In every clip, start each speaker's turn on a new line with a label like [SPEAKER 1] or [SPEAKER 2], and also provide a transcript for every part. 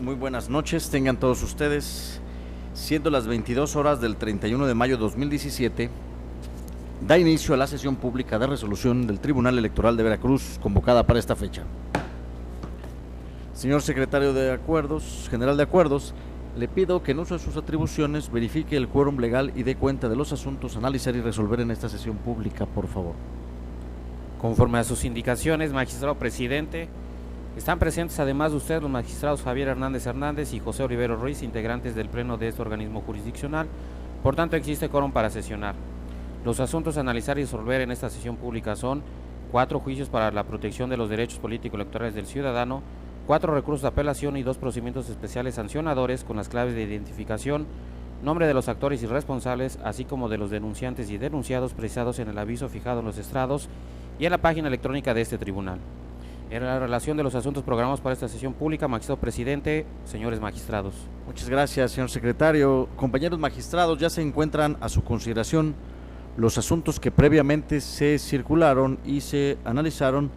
[SPEAKER 1] Muy buenas noches, tengan todos ustedes. Siendo las 22 horas del 31 de mayo de 2017, da inicio a la sesión pública de resolución del Tribunal Electoral de Veracruz, convocada para esta fecha. Señor Secretario de Acuerdos, General de Acuerdos, le pido que en uso de sus atribuciones verifique el quórum legal y dé cuenta de los asuntos a analizar y resolver en esta sesión pública, por favor.
[SPEAKER 2] Conforme a sus indicaciones, magistrado presidente, están presentes además de usted los magistrados Javier Hernández Hernández y José Olivero Ruiz, integrantes del pleno de este organismo jurisdiccional. Por tanto, existe quórum para sesionar. Los asuntos a analizar y resolver en esta sesión pública son 4 juicios para la protección de los derechos político-electorales del ciudadano, 4 recursos de apelación y 2 procedimientos especiales sancionadores con las claves de identificación, nombre de los actores y responsables, así como de los denunciantes y denunciados precisados en el aviso fijado en los estrados y en la página electrónica de este tribunal. En la relación de los asuntos programados para esta sesión pública, magistrado presidente, señores magistrados.
[SPEAKER 1] Muchas gracias, señor secretario. Compañeros magistrados, ya se encuentran a su consideración los asuntos que previamente se circularon y se analizaron,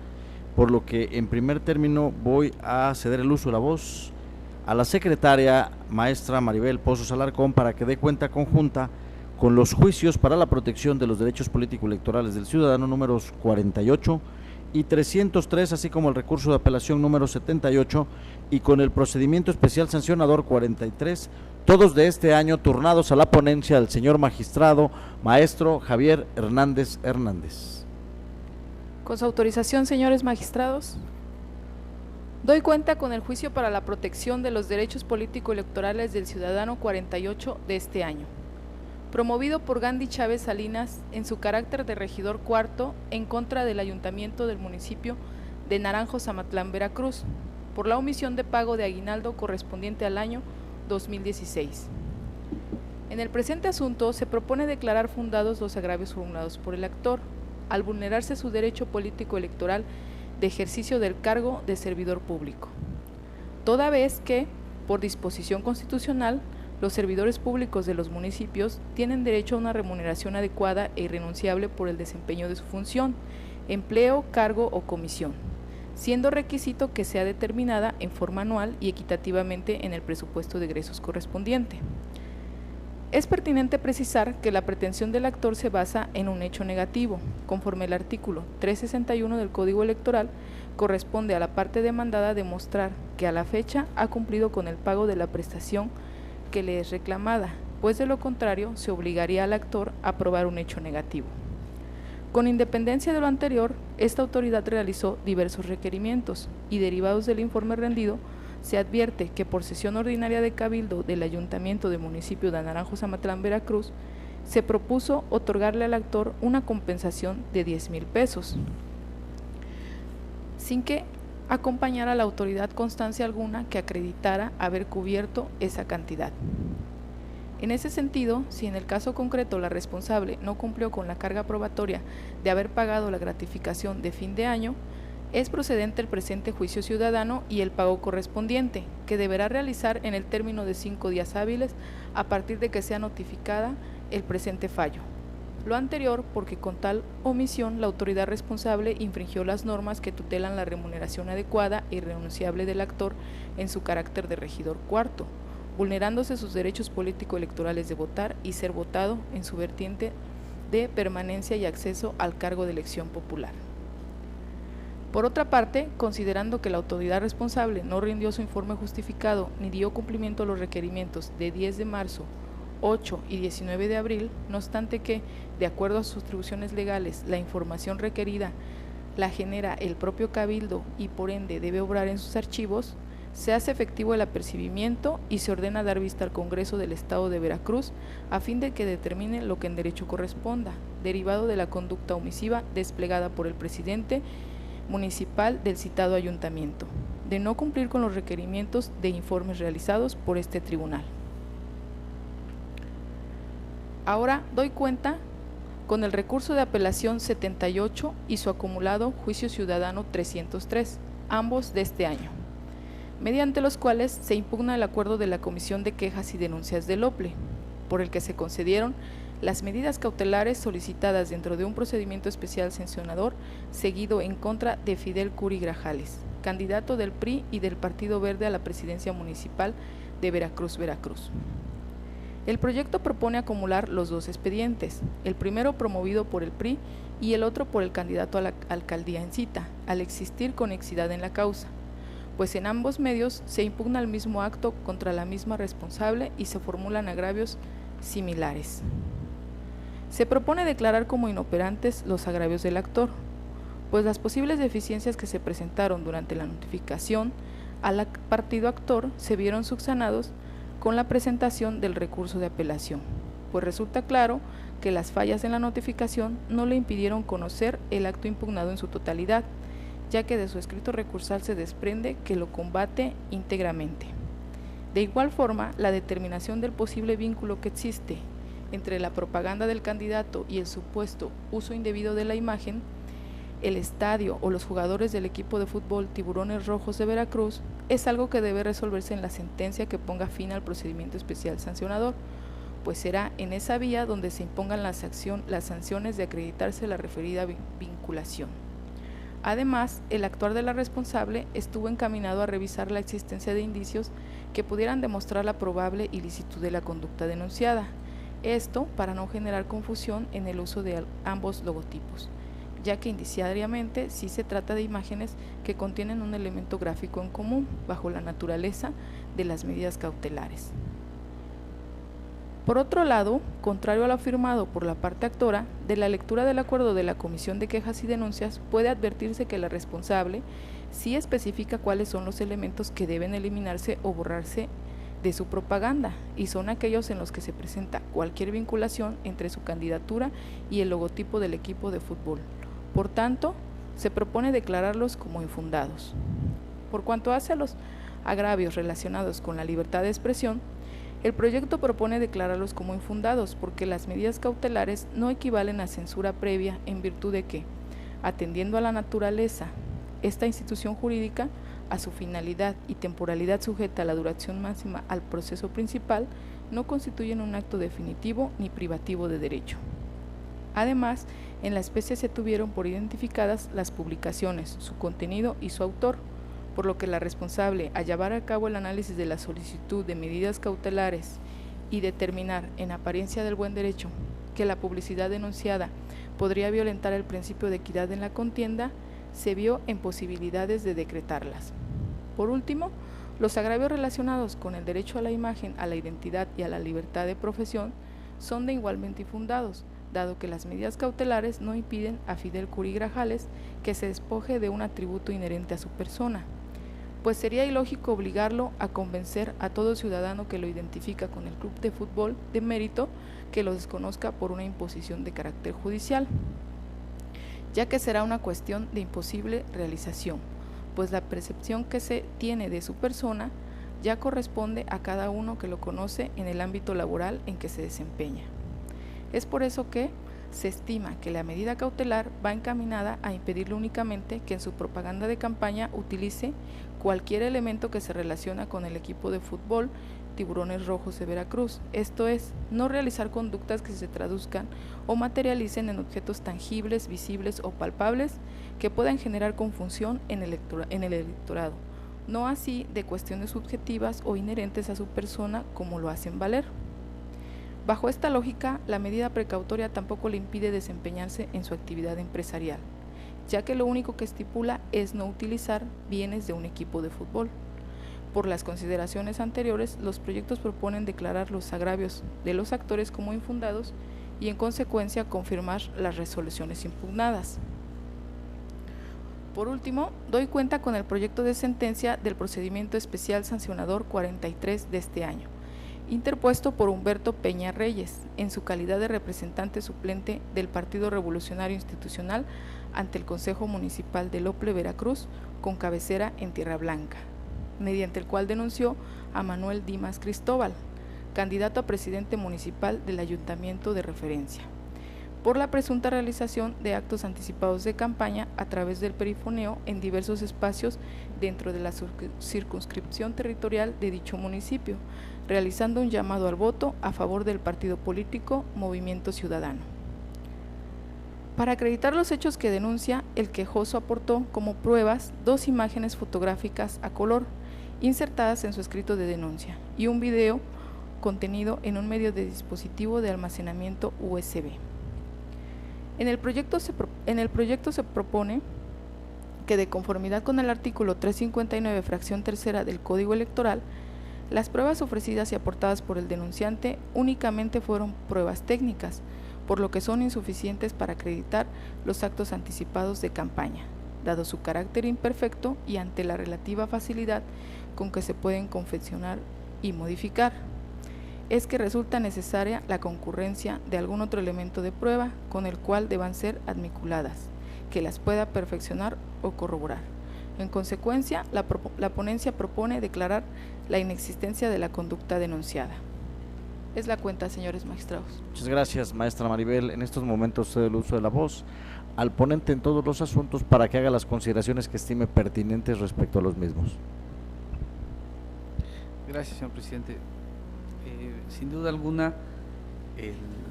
[SPEAKER 1] por lo que en primer término voy a ceder el uso de la voz a la secretaria maestra Maribel Pozos Alarcón para que dé cuenta conjunta con los juicios para la protección de los derechos político-electorales del ciudadano números 48 y 303, así como el recurso de apelación número 78 y con el procedimiento especial sancionador 43, todos de este año turnados a la ponencia del señor magistrado maestro Javier Hernández Hernández.
[SPEAKER 3] Con su autorización, señores magistrados, doy cuenta con el juicio para la protección de los derechos político-electorales del ciudadano 48 de este año, promovido por Gandhi Chávez Salinas en su carácter de regidor cuarto en contra del ayuntamiento del municipio de Naranjos, Amatlán, Veracruz, por la omisión de pago de aguinaldo correspondiente al año 2016. En el presente asunto se propone declarar fundados los agravios formulados por el actor, al vulnerarse su derecho político electoral de ejercicio del cargo de servidor público, toda vez que, por disposición constitucional, los servidores públicos de los municipios tienen derecho a una remuneración adecuada e irrenunciable por el desempeño de su función, empleo, cargo o comisión, siendo requisito que sea determinada en forma anual y equitativamente en el presupuesto de egresos correspondiente. Es pertinente precisar que la pretensión del actor se basa en un hecho negativo, conforme el artículo 361 del Código Electoral corresponde a la parte demandada demostrar que a la fecha ha cumplido con el pago de la prestación que le es reclamada, pues de lo contrario se obligaría al actor a probar un hecho negativo. Con independencia de lo anterior, esta autoridad realizó diversos requerimientos y derivados del informe rendido, se advierte que por sesión ordinaria de Cabildo del Ayuntamiento del municipio de Naranjos, Amatlán, Veracruz, se propuso otorgarle al actor una compensación de 10,000 pesos, sin que acompañara a la autoridad constancia alguna que acreditara haber cubierto esa cantidad. En ese sentido, si en el caso concreto la responsable no cumplió con la carga probatoria de haber pagado la gratificación de fin de año, es procedente el presente juicio ciudadano y el pago correspondiente, que deberá realizar en el término de 5 días hábiles a partir de que sea notificada el presente fallo. Lo anterior porque con tal omisión la autoridad responsable infringió las normas que tutelan la remuneración adecuada e irrenunciable del actor en su carácter de regidor cuarto, vulnerándose sus derechos político-electorales de votar y ser votado en su vertiente de permanencia y acceso al cargo de elección popular. Por otra parte, considerando que la autoridad responsable no rindió su informe justificado ni dio cumplimiento a los requerimientos de 10 de marzo, 8 y 19 de abril, no obstante que, de acuerdo a sus atribuciones legales, la información requerida la genera el propio Cabildo y por ende debe obrar en sus archivos, se hace efectivo el apercibimiento y se ordena dar vista al Congreso del Estado de Veracruz a fin de que determine lo que en derecho corresponda, derivado de la conducta omisiva desplegada por el presidente municipal del citado ayuntamiento, de no cumplir con los requerimientos de informes realizados por este tribunal. Ahora doy cuenta con el recurso de apelación 78 y su acumulado juicio ciudadano 303, ambos de este año, mediante los cuales se impugna el acuerdo de la Comisión de Quejas y Denuncias del OPLE, por el que se concedieron las medidas cautelares solicitadas dentro de un procedimiento especial sancionador seguido en contra de Fidel Curi Grajales, candidato del PRI y del Partido Verde a la presidencia municipal de Veracruz, Veracruz. El proyecto propone acumular los dos expedientes, el primero promovido por el PRI y el otro por el candidato a la alcaldía en cita, al existir conexidad en la causa, pues en ambos medios se impugna el mismo acto contra la misma responsable y se formulan agravios similares. Se propone declarar como inoperantes los agravios del actor, pues las posibles deficiencias que se presentaron durante la notificación al partido actor se vieron subsanados con la presentación del recurso de apelación, pues resulta claro que las fallas en la notificación no le impidieron conocer el acto impugnado en su totalidad, ya que de su escrito recursal se desprende que lo combate íntegramente. De igual forma, la determinación del posible vínculo que existe entre la propaganda del candidato y el supuesto uso indebido de la imagen, el estadio o los jugadores del equipo de fútbol Tiburones Rojos de Veracruz, es algo que debe resolverse en la sentencia que ponga fin al procedimiento especial sancionador, pues será en esa vía donde se impongan las sanciones de acreditarse la referida vinculación. Además, el actuar de la responsable estuvo encaminado a revisar la existencia de indicios que pudieran demostrar la probable ilicitud de la conducta denunciada, esto para no generar confusión en el uso de ambos logotipos, ya que indiciariamente sí se trata de imágenes que contienen un elemento gráfico en común bajo la naturaleza de las medidas cautelares. Por otro lado, contrario a lo afirmado por la parte actora, de la lectura del acuerdo de la Comisión de Quejas y Denuncias puede advertirse que la responsable sí especifica cuáles son los elementos que deben eliminarse o borrarse de su propaganda, y son aquellos en los que se presenta cualquier vinculación entre su candidatura y el logotipo del equipo de fútbol. Por tanto, se propone declararlos como infundados. Por cuanto hace a los agravios relacionados con la libertad de expresión, el proyecto propone declararlos como infundados porque las medidas cautelares no equivalen a censura previa en virtud de que, atendiendo a la naturaleza, esta institución jurídica, a su finalidad y temporalidad sujeta a la duración máxima al proceso principal, no constituyen un acto definitivo ni privativo de derecho. Además, en la especie se tuvieron por identificadas las publicaciones, su contenido y su autor, por lo que la responsable, al llevar a cabo el análisis de la solicitud de medidas cautelares y determinar, en apariencia del buen derecho, que la publicidad denunciada podría violentar el principio de equidad en la contienda, se vio en posibilidades de decretarlas. Por último, los agravios relacionados con el derecho a la imagen, a la identidad y a la libertad de profesión son de igualmente infundados, dado que las medidas cautelares no impiden a Fidel Curí Grajales que se despoje de un atributo inherente a su persona, pues sería ilógico obligarlo a convencer a todo ciudadano que lo identifica con el club de fútbol de mérito que lo desconozca por una imposición de carácter judicial, ya que será una cuestión de imposible realización, pues la percepción que se tiene de su persona ya corresponde a cada uno que lo conoce en el ámbito laboral en que se desempeña. Es por eso que se estima que la medida cautelar va encaminada a impedirle únicamente que en su propaganda de campaña utilice cualquier elemento que se relaciona con el equipo de fútbol Tiburones Rojos de Veracruz, esto es, no realizar conductas que se traduzcan o materialicen en objetos tangibles, visibles o palpables que puedan generar confusión en el electorado, no así de cuestiones subjetivas o inherentes a su persona como lo hacen valer. Bajo esta lógica, la medida precautoria tampoco le impide desempeñarse en su actividad empresarial, ya que lo único que estipula es no utilizar bienes de un equipo de fútbol. Por las consideraciones anteriores, los proyectos proponen declarar los agravios de los actores como infundados y en consecuencia confirmar las resoluciones impugnadas. Por último, doy cuenta con el proyecto de sentencia del procedimiento especial sancionador 43 de este año, interpuesto por Humberto Peña Reyes, en su calidad de representante suplente del Partido Revolucionario Institucional ante el Consejo Municipal de Lople, Veracruz, con cabecera en Tierra Blanca, mediante el cual denunció a Manuel Dimas Cristóbal, candidato a presidente municipal del ayuntamiento de referencia, por la presunta realización de actos anticipados de campaña a través del perifoneo en diversos espacios dentro de la circunscripción territorial de dicho municipio, realizando un llamado al voto a favor del partido político Movimiento Ciudadano. Para acreditar los hechos que denuncia, el quejoso aportó como pruebas 2 imágenes fotográficas a color insertadas en su escrito de denuncia y un video contenido en un medio de dispositivo de almacenamiento USB. En el proyecto se propone que, de conformidad con el artículo 359, fracción tercera del Código Electoral, las pruebas ofrecidas y aportadas por el denunciante únicamente fueron pruebas técnicas, por lo que son insuficientes para acreditar los actos anticipados de campaña, dado su carácter imperfecto y ante la relativa facilidad con que se pueden confeccionar y modificar. Es que resulta necesaria la concurrencia de algún otro elemento de prueba con el cual deban ser admiculadas, que las pueda perfeccionar o corroborar. En consecuencia, la ponencia propone declarar la inexistencia de la conducta denunciada. Es la cuenta, señores magistrados.
[SPEAKER 1] Muchas gracias, maestra Maribel. En estos momentos cedo el uso de la voz al ponente en todos los asuntos para que haga las consideraciones que estime pertinentes respecto a los mismos.
[SPEAKER 4] Gracias, señor presidente. Sin duda alguna,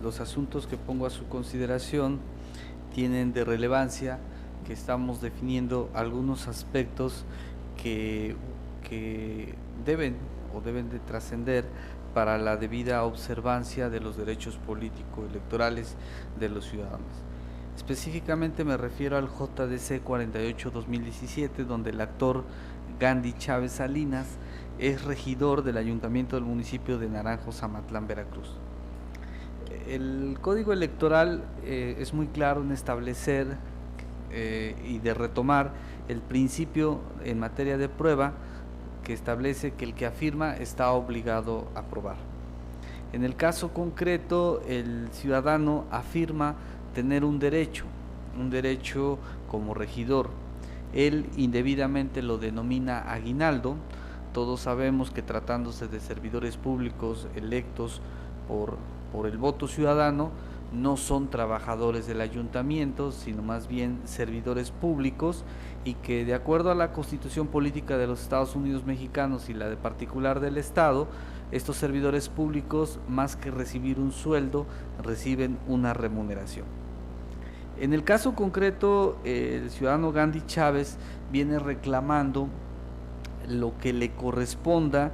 [SPEAKER 4] los asuntos que pongo a su consideración tienen de relevancia que estamos definiendo algunos aspectos que deben de trascender para la debida observancia de los derechos político-electorales de los ciudadanos. Específicamente me refiero al JDC 48-2017, donde el actor Gandhi Chávez Salinas es regidor del Ayuntamiento del municipio de Naranjos, Amatlán, Veracruz. El Código Electoral es muy claro en establecer y de retomar el principio en materia de prueba que establece que el que afirma está obligado a probar. En el caso concreto, el ciudadano afirma tener un derecho como regidor. Él indebidamente lo denomina aguinaldo. Todos sabemos que, tratándose de servidores públicos electos por el voto ciudadano, no son trabajadores del ayuntamiento, sino más bien servidores públicos, y que, de acuerdo a la Constitución Política de los Estados Unidos Mexicanos y la de particular del Estado, estos servidores públicos, más que recibir un sueldo, reciben una remuneración. En el caso concreto, el ciudadano Gandhi Chávez viene reclamando lo que le corresponde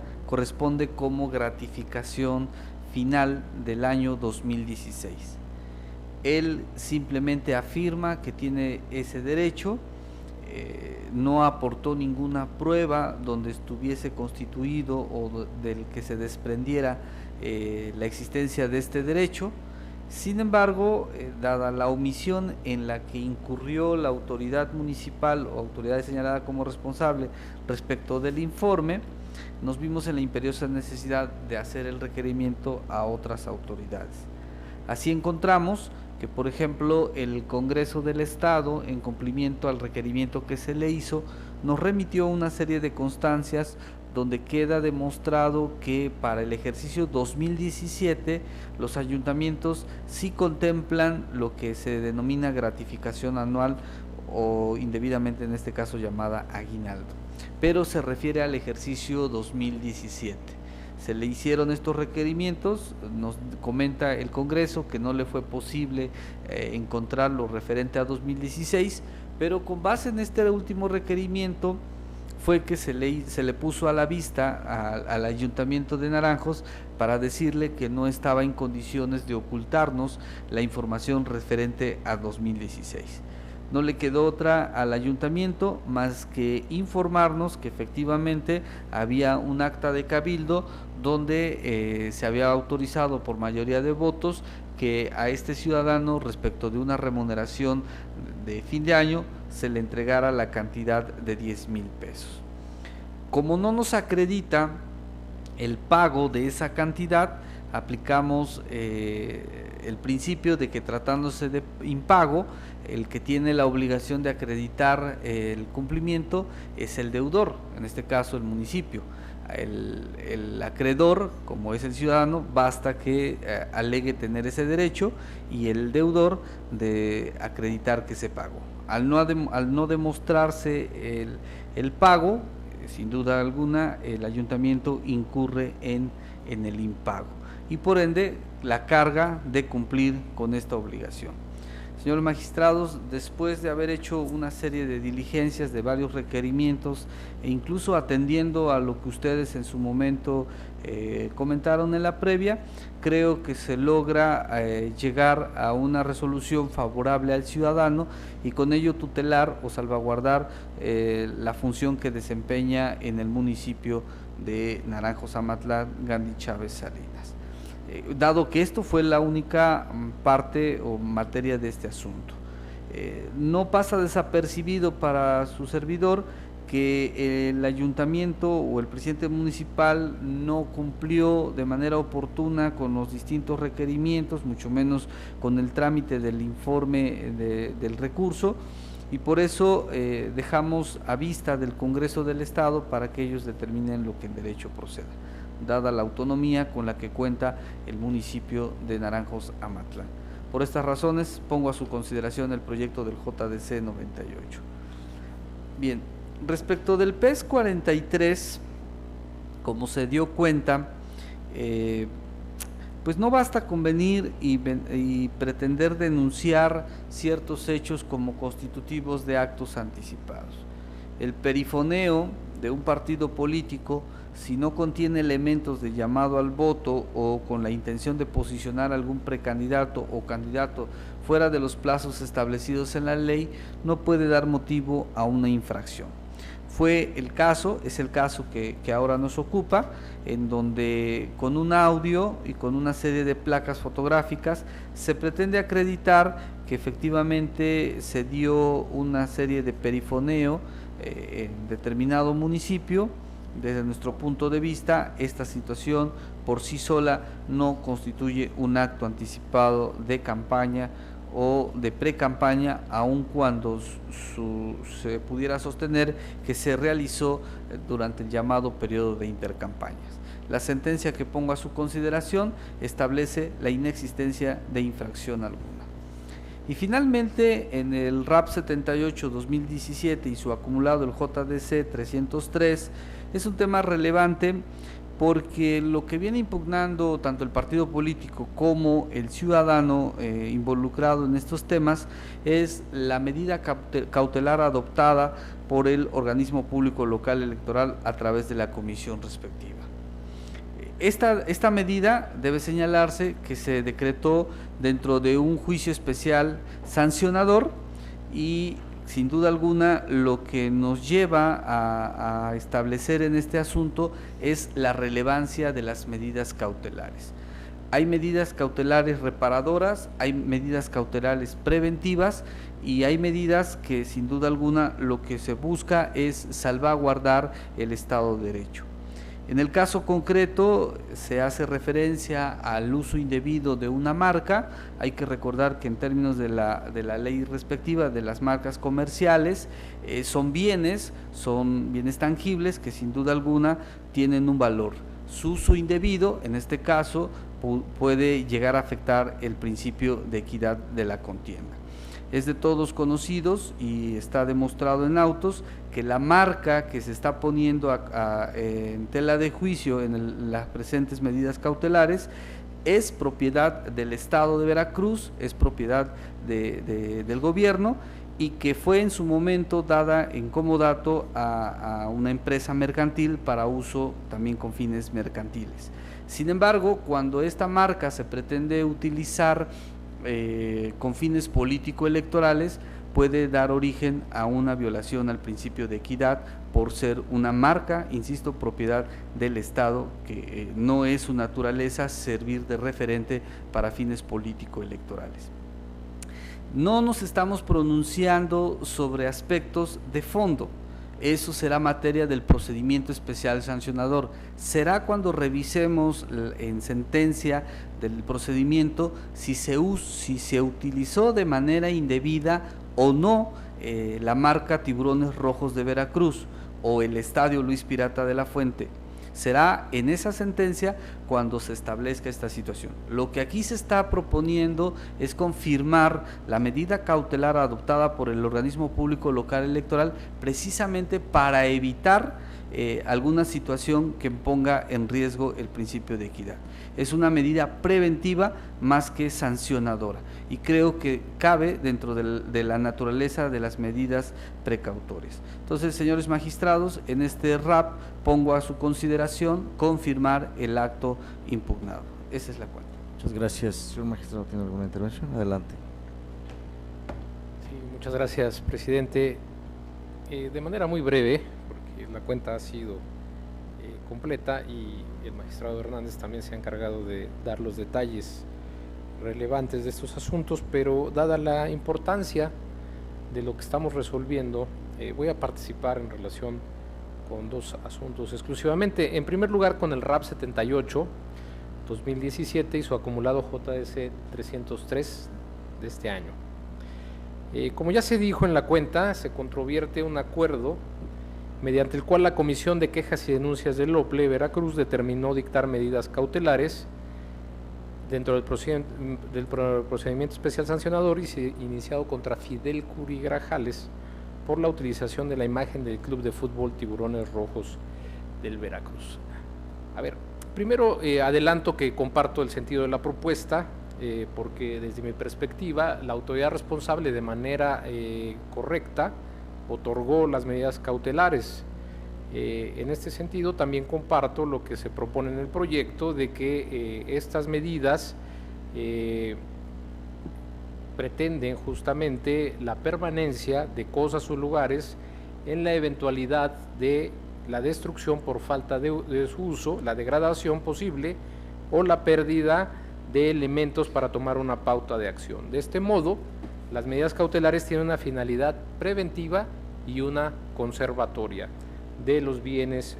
[SPEAKER 4] como gratificación final del año 2016. Él simplemente afirma que tiene ese derecho, no aportó ninguna prueba donde estuviese constituido o del que se desprendiera la existencia de este derecho. Sin embargo, dada la omisión en la que incurrió la autoridad municipal o autoridad señalada como responsable respecto del informe, nos vimos en la imperiosa necesidad de hacer el requerimiento a otras autoridades. Así encontramos que, por ejemplo, el Congreso del Estado, en cumplimiento al requerimiento que se le hizo, nos remitió una serie de constancias donde queda demostrado que para el ejercicio 2017 los ayuntamientos sí contemplan lo que se denomina gratificación anual, o indebidamente en este caso llamada aguinaldo, pero se refiere al ejercicio 2017. Se le hicieron estos requerimientos, nos comenta el Congreso que no le fue posible encontrar lo referente a 2016, pero con base en este último requerimiento fue que se le puso a la vista al Ayuntamiento de Naranjos para decirle que no estaba en condiciones de ocultarnos la información referente a 2016. No le quedó otra al ayuntamiento más que informarnos que efectivamente había un acta de cabildo donde se había autorizado por mayoría de votos que a este ciudadano, respecto de una remuneración de fin de año, se le entregara la cantidad de 10,000 pesos. Como no nos acredita el pago de esa cantidad, aplicamos el principio de que, tratándose de impago, el que tiene la obligación de acreditar el cumplimiento es el deudor, en este caso el municipio. El acreedor, como es el ciudadano, basta que alegue tener ese derecho, y el deudor de acreditar que se pagó. Al no demostrarse el pago, sin duda alguna el ayuntamiento incurre en el impago y por ende la carga de cumplir con esta obligación. Señores magistrados, después de haber hecho una serie de diligencias, de varios requerimientos, e incluso atendiendo a lo que ustedes en su momento comentaron en la previa, creo que se logra llegar a una resolución favorable al ciudadano y con ello tutelar o salvaguardar la función que desempeña en el municipio de Naranjos Amatlán, Gandhi Chávez Salinas. Dado que esto fue la única parte o materia de este asunto. No pasa desapercibido para su servidor que el ayuntamiento o el presidente municipal no cumplió de manera oportuna con los distintos requerimientos, mucho menos con el trámite del informe del recurso, y por eso dejamos a vista del Congreso del Estado para que ellos determinen lo que en derecho proceda, dada la autonomía con la que cuenta el municipio de Naranjos Amatlán. Por estas razones pongo a su consideración el proyecto del JDC 98. Bien, respecto del PES 43, como se dio cuenta, pues no basta con venir y pretender denunciar ciertos hechos como constitutivos de actos anticipados. El perifoneo de un partido político, si no contiene elementos de llamado al voto o con la intención de posicionar algún precandidato o candidato fuera de los plazos establecidos en la ley, no puede dar motivo a una infracción. Es el caso que ahora nos ocupa, en donde con un audio y con una serie de placas fotográficas se pretende acreditar que efectivamente se dio una serie de perifoneo en determinado municipio. Desde nuestro punto de vista, esta situación por sí sola no constituye un acto anticipado de campaña o de pre-campaña, aun cuando se pudiera sostener que se realizó durante el llamado periodo de intercampañas. La sentencia que pongo a su consideración establece la inexistencia de infracción alguna. Y finalmente, en el RAP 78-2017 y su acumulado, el JDC 303, es un tema relevante porque lo que viene impugnando tanto el partido político como el ciudadano involucrado en estos temas es la medida cautelar adoptada por el organismo público local electoral a través de la comisión respectiva. Esta medida debe señalarse que se decretó dentro de un juicio especial sancionador y sin duda alguna lo que nos lleva a establecer en este asunto es la relevancia de las medidas cautelares. Hay medidas cautelares reparadoras, hay medidas cautelares preventivas y hay medidas que sin duda alguna lo que se busca es salvaguardar el Estado de Derecho. En el caso concreto se hace referencia al uso indebido de una marca. Hay que recordar que en términos de la ley respectiva de las marcas comerciales son bienes tangibles que sin duda alguna tienen un valor. Su uso indebido, en este caso, puede llegar a afectar el principio de equidad de la contienda. Es de todos conocidos y está demostrado en autos que la marca que se está poniendo en tela de juicio en las presentes medidas cautelares es propiedad del Estado de Veracruz, es propiedad del gobierno y que fue en su momento dada en comodato a una empresa mercantil para uso también con fines mercantiles. Sin embargo, cuando esta marca se pretende utilizar con fines político-electorales, puede dar origen a una violación al principio de equidad por ser una marca, insisto, propiedad del Estado, que no es su naturaleza servir de referente para fines político-electorales. No nos estamos pronunciando sobre aspectos de fondo. Eso será materia del procedimiento especial sancionador. Será cuando revisemos en sentencia del procedimiento si se utilizó de manera indebida o no la marca Tiburones Rojos de Veracruz o el Estadio Luis Pirata de la Fuente. Será en esa sentencia cuando se establezca esta situación. Lo que aquí se está proponiendo es confirmar la medida cautelar adoptada por el organismo público local electoral precisamente para evitar alguna situación que ponga en riesgo el principio de equidad. Es una medida preventiva más que sancionadora y creo que cabe dentro de la naturaleza de las medidas precautorias. Entonces, señores magistrados, en este RAP pongo a su consideración confirmar el acto impugnado. Esa es la cuenta.
[SPEAKER 1] Muchas gracias. Señor magistrado, ¿tiene alguna intervención? Adelante.
[SPEAKER 5] Sí, muchas gracias, presidente. De manera muy breve, porque la cuenta ha sido completa y el magistrado Hernández también se ha encargado de dar los detalles relevantes de estos asuntos, pero dada la importancia de lo que estamos resolviendo, voy a participar en relación con dos asuntos exclusivamente. En primer lugar, con el RAP 78 2017 y su acumulado JS 303 de este año. Como ya se dijo en la cuenta, se controvierte un acuerdo mediante el cual la Comisión de Quejas y Denuncias del OPLE Veracruz determinó dictar medidas cautelares dentro del procedimiento especial sancionador iniciado contra Fidel Curi Grajales por la utilización de la imagen del Club de Fútbol Tiburones Rojos del Veracruz. A ver, primero adelanto que comparto el sentido de la propuesta, porque desde mi perspectiva la autoridad responsable de manera correcta otorgó las medidas cautelares. En este sentido también comparto lo que se propone en el proyecto de que estas medidas pretenden justamente la permanencia de cosas o lugares en la eventualidad de la destrucción por falta de su uso, la degradación posible o la pérdida de elementos para tomar una pauta de acción. De este modo, las medidas cautelares tienen una finalidad preventiva y una conservatoria de los bienes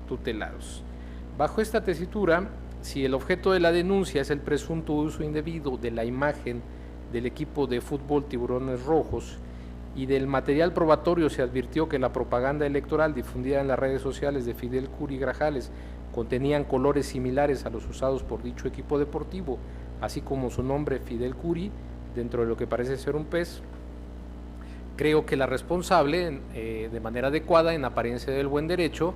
[SPEAKER 5] tutelados. Bajo esta tesitura, si el objeto de la denuncia es el presunto uso indebido de la imagen del equipo de fútbol Tiburones Rojos y del material probatorio se advirtió que la propaganda electoral difundida en las redes sociales de Fidel Curi Grajales contenían colores similares a los usados por dicho equipo deportivo, así como su nombre Fidel Curi, dentro de lo que parece ser un pez, creo que la responsable, de manera adecuada, en apariencia del buen derecho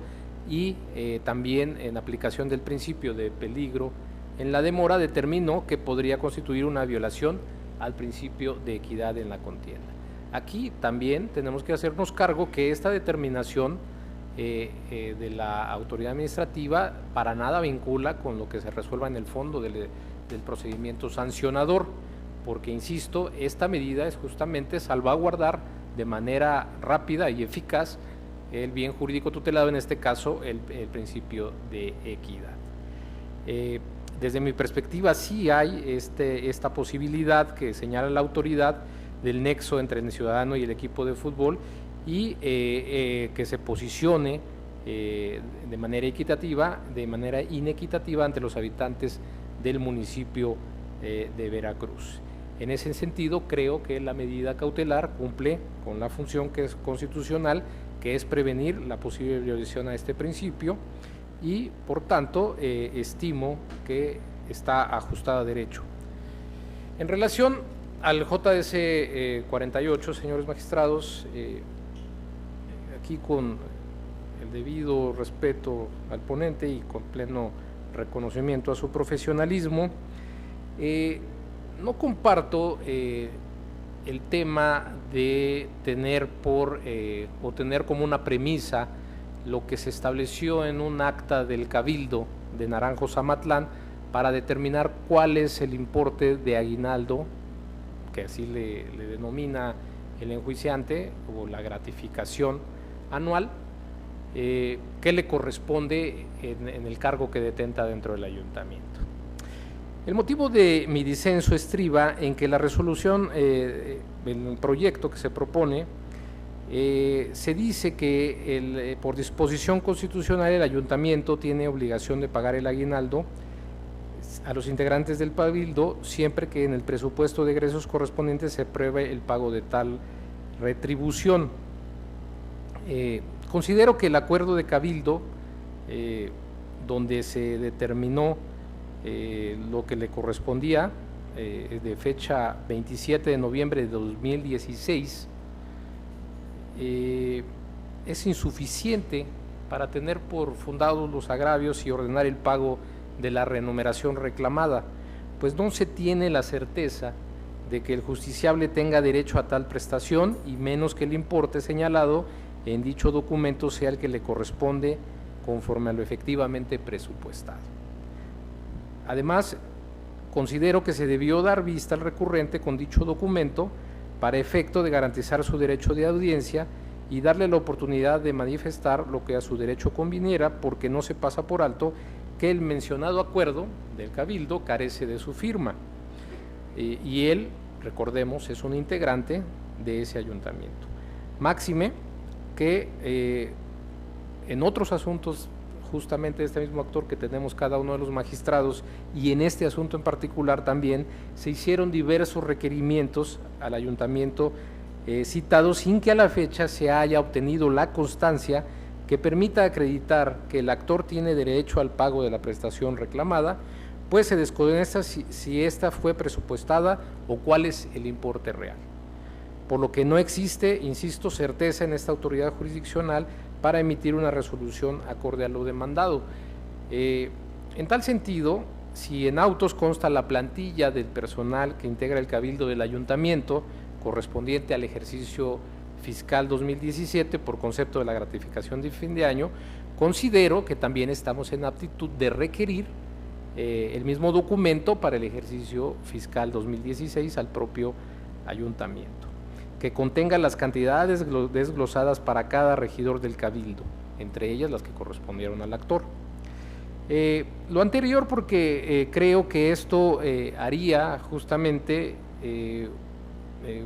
[SPEAKER 5] y también en aplicación del principio de peligro en la demora, determinó que podría constituir una violación al principio de equidad en la contienda. Aquí también tenemos que hacernos cargo que esta determinación de la autoridad administrativa para nada vincula con lo que se resuelva en el fondo del procedimiento sancionador, porque, insisto, esta medida es justamente salvaguardar de manera rápida y eficaz el bien jurídico tutelado, en este caso el principio de equidad. Desde mi perspectiva sí hay esta posibilidad que señala la autoridad del nexo entre el ciudadano y el equipo de fútbol y que se posicione de manera equitativa, de manera inequitativa ante los habitantes del municipio de Veracruz. En ese sentido, creo que la medida cautelar cumple con la función que es constitucional, que es prevenir la posible violación a este principio y, por tanto, estimo que está ajustada a derecho. En relación al JS 48, señores magistrados, aquí con el debido respeto al ponente y con pleno reconocimiento a su profesionalismo, no comparto el tema de tener o tener como una premisa lo que se estableció en un acta del Cabildo de Naranjos Amatlán para determinar cuál es el importe de aguinaldo, que así le denomina el enjuiciante, o la gratificación anual, que le corresponde en el cargo que detenta dentro del ayuntamiento. El motivo de mi disenso estriba en que la resolución, el proyecto que se propone, se dice que por disposición constitucional el ayuntamiento tiene obligación de pagar el aguinaldo a los integrantes del Cabildo siempre que en el presupuesto de egresos correspondientes se apruebe el pago de tal retribución. Considero que el acuerdo de Cabildo, donde se determinó lo que le correspondía, de fecha 27 de noviembre de 2016, es insuficiente para tener por fundados los agravios y ordenar el pago de la remuneración reclamada, pues no se tiene la certeza de que el justiciable tenga derecho a tal prestación y menos que el importe señalado en dicho documento sea el que le corresponde conforme a lo efectivamente presupuestado. Además, considero que se debió dar vista al recurrente con dicho documento para efecto de garantizar su derecho de audiencia y darle la oportunidad de manifestar lo que a su derecho conviniera, porque no se pasa por alto que el mencionado acuerdo del Cabildo carece de su firma y él, recordemos, es un integrante de ese ayuntamiento. Máxime que en otros asuntos justamente de este mismo actor que tenemos cada uno de los magistrados y en este asunto en particular también se hicieron diversos requerimientos al ayuntamiento citados sin que a la fecha se haya obtenido la constancia que permita acreditar que el actor tiene derecho al pago de la prestación reclamada, pues se desconoce si esta fue presupuestada o cuál es el importe real. Por lo que no existe, insisto, certeza en esta autoridad jurisdiccional para emitir una resolución acorde a lo demandado. En tal sentido, si en autos consta la plantilla del personal que integra el Cabildo del Ayuntamiento correspondiente al ejercicio fiscal 2017 por concepto de la gratificación de fin de año, considero que también estamos en aptitud de requerir el mismo documento para el ejercicio fiscal 2016 al propio ayuntamiento, que contenga las cantidades desglosadas para cada regidor del Cabildo, entre ellas las que correspondieron al actor. Lo anterior porque creo que esto haría justamente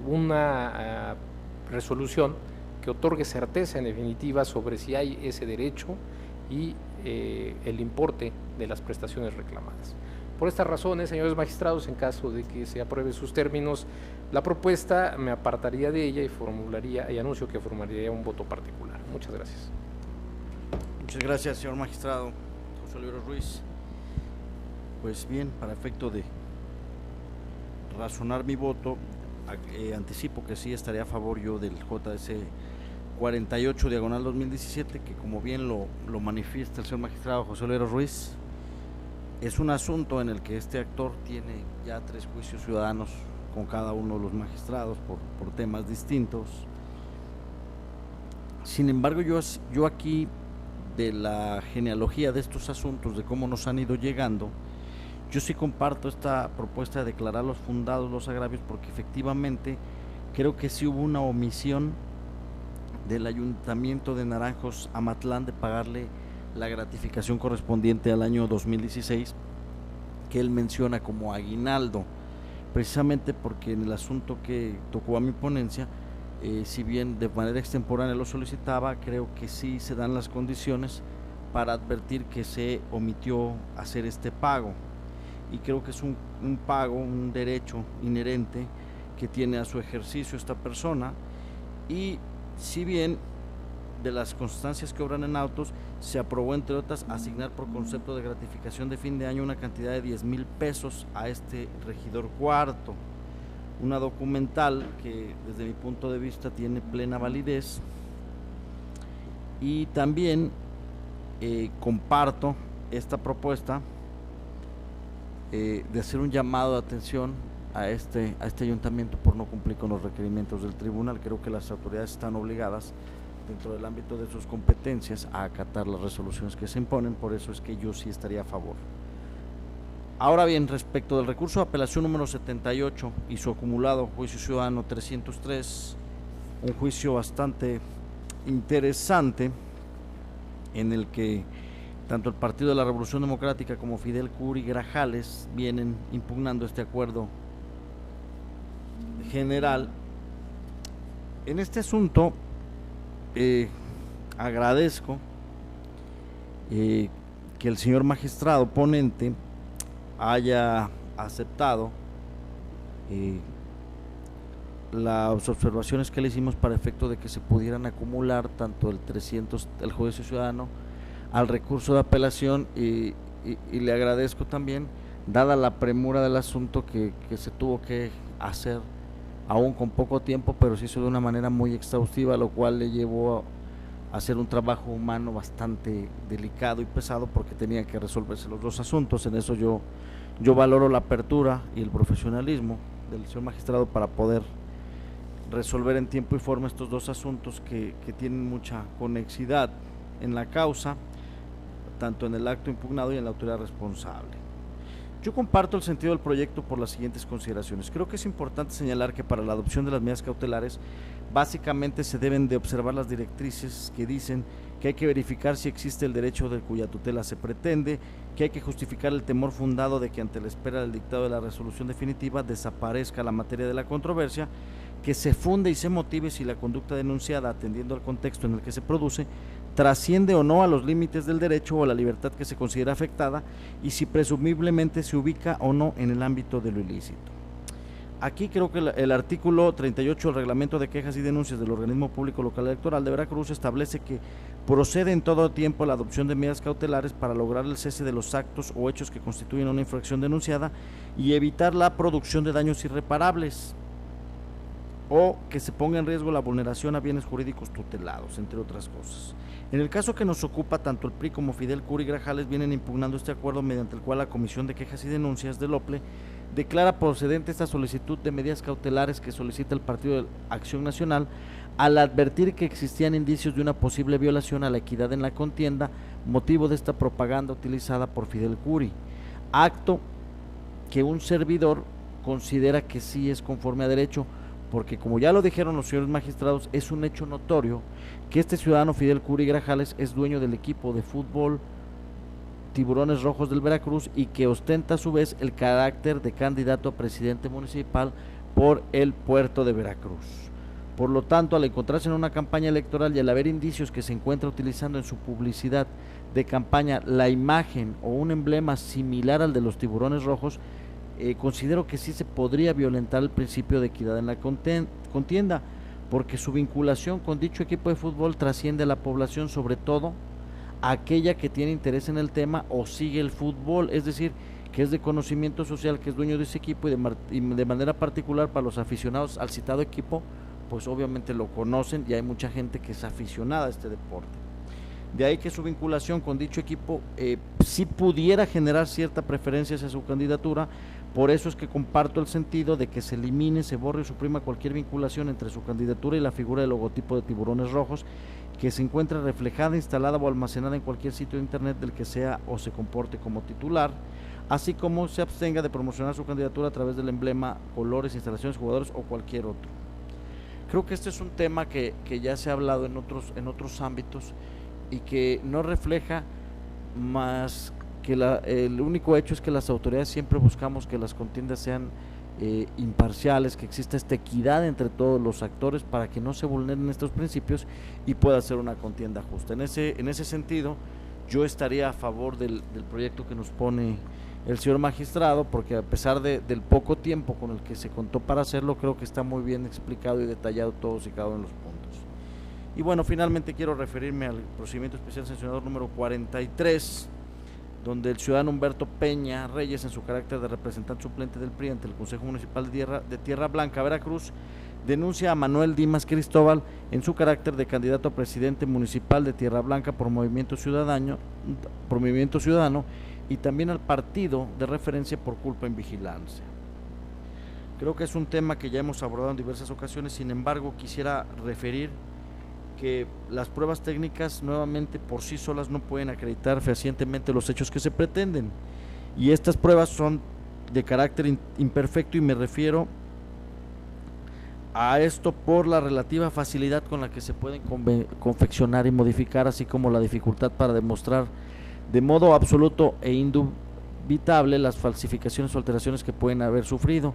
[SPEAKER 5] una resolución que otorgue certeza en definitiva sobre si hay ese derecho y el importe de las prestaciones reclamadas. Por estas razones, señores magistrados, en caso de que se apruebe sus términos la propuesta, me apartaría de ella y anuncio que formularía un voto particular. Muchas gracias.
[SPEAKER 1] Muchas gracias, señor magistrado José Olivero Ruiz. Pues bien, para efecto de razonar mi voto, anticipo que sí estaría a favor yo del JS 48/2017, que como bien lo manifiesta el señor magistrado José Olivero Ruiz, es un asunto en el que este actor tiene ya 3 juicios ciudadanos con cada uno de los magistrados por temas distintos. Sin embargo, yo aquí, de la genealogía de estos asuntos, de cómo nos han ido llegando, yo sí comparto esta propuesta de declarar los fundados los agravios, porque efectivamente creo que sí hubo una omisión del Ayuntamiento de Naranjos Amatlán de pagarle la gratificación correspondiente al año 2016, que él menciona como aguinaldo, precisamente porque en el asunto que tocó a mi ponencia, si bien de manera extemporánea lo solicitaba, creo que sí se dan las condiciones para advertir que se omitió hacer este pago, y creo que es un pago, un derecho inherente que tiene a su ejercicio esta persona. Y si bien de las constancias que obran en autos se aprobó, entre otras, asignar por concepto de gratificación de fin de año una cantidad de 10,000 pesos a este regidor cuarto, una documental que desde mi punto de vista tiene plena validez. Y también comparto esta propuesta de hacer un llamado de atención a este ayuntamiento por no cumplir con los requerimientos del tribunal. Creo que las autoridades están obligadas, dentro del ámbito de sus competencias, a acatar las resoluciones que se imponen. Por eso es que yo sí estaría a favor. Ahora bien, respecto del recurso de apelación número 78 y su acumulado juicio ciudadano 303, un juicio bastante interesante en el que tanto el Partido de la Revolución Democrática como Fidel Curi Grajales vienen impugnando este acuerdo general. En este asunto agradezco que el señor magistrado ponente haya aceptado las observaciones que le hicimos para efecto de que se pudieran acumular tanto el juicio ciudadano al recurso de apelación, y le agradezco también, dada la premura del asunto, que se tuvo que hacer aún con poco tiempo, pero se hizo de una manera muy exhaustiva, lo cual le llevó hacer un trabajo humano bastante delicado y pesado porque tenían que resolverse los dos asuntos. En eso yo valoro la apertura y el profesionalismo del señor magistrado para poder resolver en tiempo y forma estos dos asuntos que tienen mucha conexidad en la causa, tanto en el acto impugnado y en la autoridad responsable. Yo comparto el sentido del proyecto por las siguientes consideraciones. Creo que es importante señalar que para la adopción de las medidas cautelares básicamente se deben de observar las directrices que dicen que hay que verificar si existe el derecho de cuya tutela se pretende, que hay que justificar el temor fundado de que ante la espera del dictado de la resolución definitiva desaparezca la materia de la controversia, que se funde y se motive si la conducta denunciada, atendiendo al contexto en el que se produce, trasciende o no a los límites del derecho o a la libertad que se considera afectada y si presumiblemente se ubica o no en el ámbito de lo ilícito. Aquí creo que el artículo 38 del Reglamento de Quejas y Denuncias del Organismo Público Local Electoral de Veracruz establece que procede en todo tiempo la adopción de medidas cautelares para lograr el cese de los actos o hechos que constituyen una infracción denunciada y evitar la producción de daños irreparables o que se ponga en riesgo la vulneración a bienes jurídicos tutelados, entre otras cosas. En el caso que nos ocupa, tanto el PRI como Fidel Curi Grajales vienen impugnando este acuerdo mediante el cual la Comisión de Quejas y Denuncias del OPLE declara procedente esta solicitud de medidas cautelares que solicita el Partido de Acción Nacional al advertir que existían indicios de una posible violación a la equidad en la contienda, motivo de esta propaganda utilizada por Fidel Curi, acto que un servidor considera que sí es conforme a derecho, porque como ya lo dijeron los señores magistrados, es un hecho notorio que este ciudadano Fidel Curi Grajales es dueño del equipo de fútbol Tiburones Rojos del Veracruz y que ostenta a su vez el carácter de candidato a presidente municipal por el puerto de Veracruz. Por lo tanto, al encontrarse en una campaña electoral y al haber indicios que se encuentra utilizando en su publicidad de campaña la imagen o un emblema similar al de los Tiburones Rojos, considero que sí se podría violentar el principio de equidad en la contienda, porque su vinculación con dicho equipo de fútbol trasciende a la población, sobre todo aquella que tiene interés en el tema o sigue el fútbol, es decir, que es de conocimiento social, que es dueño de ese equipo y de manera particular para los aficionados al citado equipo, pues obviamente lo conocen y hay mucha gente que es aficionada a este deporte. De ahí que su vinculación con dicho equipo sí pudiera generar cierta preferencia hacia su candidatura. Por eso es que comparto el sentido de que se elimine, se borre y suprima cualquier vinculación entre su candidatura y la figura del logotipo de Tiburones Rojos que se encuentre reflejada, instalada o almacenada en cualquier sitio de internet del que sea o se comporte como titular, así como se abstenga de promocionar su candidatura a través del emblema, colores, instalaciones, jugadores o cualquier otro. Creo que este es un tema que ya se ha hablado en otros ámbitos y que no refleja más que el único hecho es que las autoridades siempre buscamos que las contiendas sean imparciales, que exista esta equidad entre todos los actores para que no se vulneren estos principios y pueda ser una contienda justa. En ese sentido, yo estaría a favor del proyecto que nos pone el señor magistrado, porque a pesar del poco tiempo con el que se contó para hacerlo, creo que está muy bien explicado y detallado todos y cada uno de los puntos. Y bueno, finalmente quiero referirme al procedimiento especial sancionador número 43, donde el ciudadano Humberto Peña Reyes, en su carácter de representante suplente del PRI ante el Consejo Municipal de Tierra Blanca, Veracruz, denuncia a Manuel Dimas Cristóbal en su carácter de candidato a presidente municipal de Tierra Blanca por Movimiento Ciudadano y también al partido de referencia por culpa en vigilancia. Creo que es un tema que ya hemos abordado en diversas ocasiones, sin embargo quisiera referir que las pruebas técnicas nuevamente por sí solas no pueden acreditar fehacientemente los hechos que se pretenden, y estas pruebas son de carácter imperfecto, y me refiero a esto por la relativa facilidad con la que se pueden confeccionar y modificar, así como la dificultad para demostrar de modo absoluto e indubitable las falsificaciones o alteraciones que pueden haber sufrido.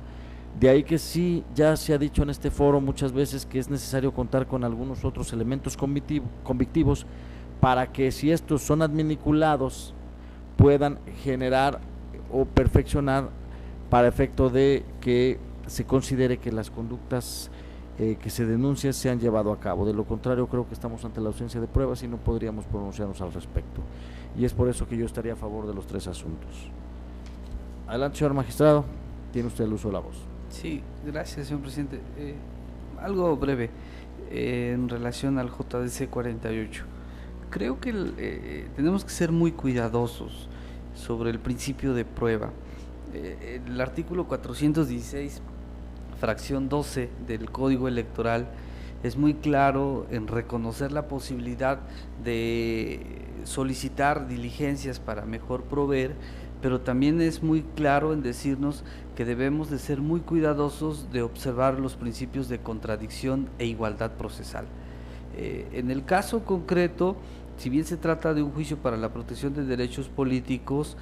[SPEAKER 1] De ahí que sí, ya se ha dicho en este foro muchas veces que es necesario contar con algunos otros elementos convictivos para que, si estos son adminiculados, puedan generar o perfeccionar para efecto de que se considere que las conductas que se denuncian se han llevado a cabo. De lo contrario, creo que estamos ante la ausencia de pruebas y no podríamos pronunciarnos al respecto. Y es por eso que yo estaría a favor de los tres asuntos. Adelante, señor magistrado, tiene usted el uso de la voz.
[SPEAKER 4] Sí, gracias, señor presidente. Algo breve. en relación al JDC 48. Creo que tenemos que ser muy cuidadosos sobre el principio de prueba. El artículo 416, fracción 12 del Código Electoral es muy claro en reconocer la posibilidad de solicitar diligencias para mejor proveer, pero también es muy claro en decirnos que debemos de ser muy cuidadosos de observar los principios de contradicción e igualdad procesal. En el caso concreto, si bien se trata de un juicio para la protección de derechos políticos,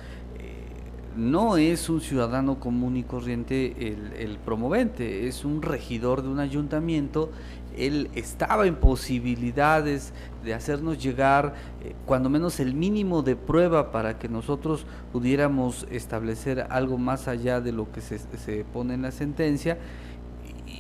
[SPEAKER 4] no es un ciudadano común y corriente el promovente, es un regidor de un ayuntamiento. Él estaba en posibilidades de hacernos llegar cuando menos el mínimo de prueba para que nosotros pudiéramos establecer algo más allá de lo que se pone en la sentencia,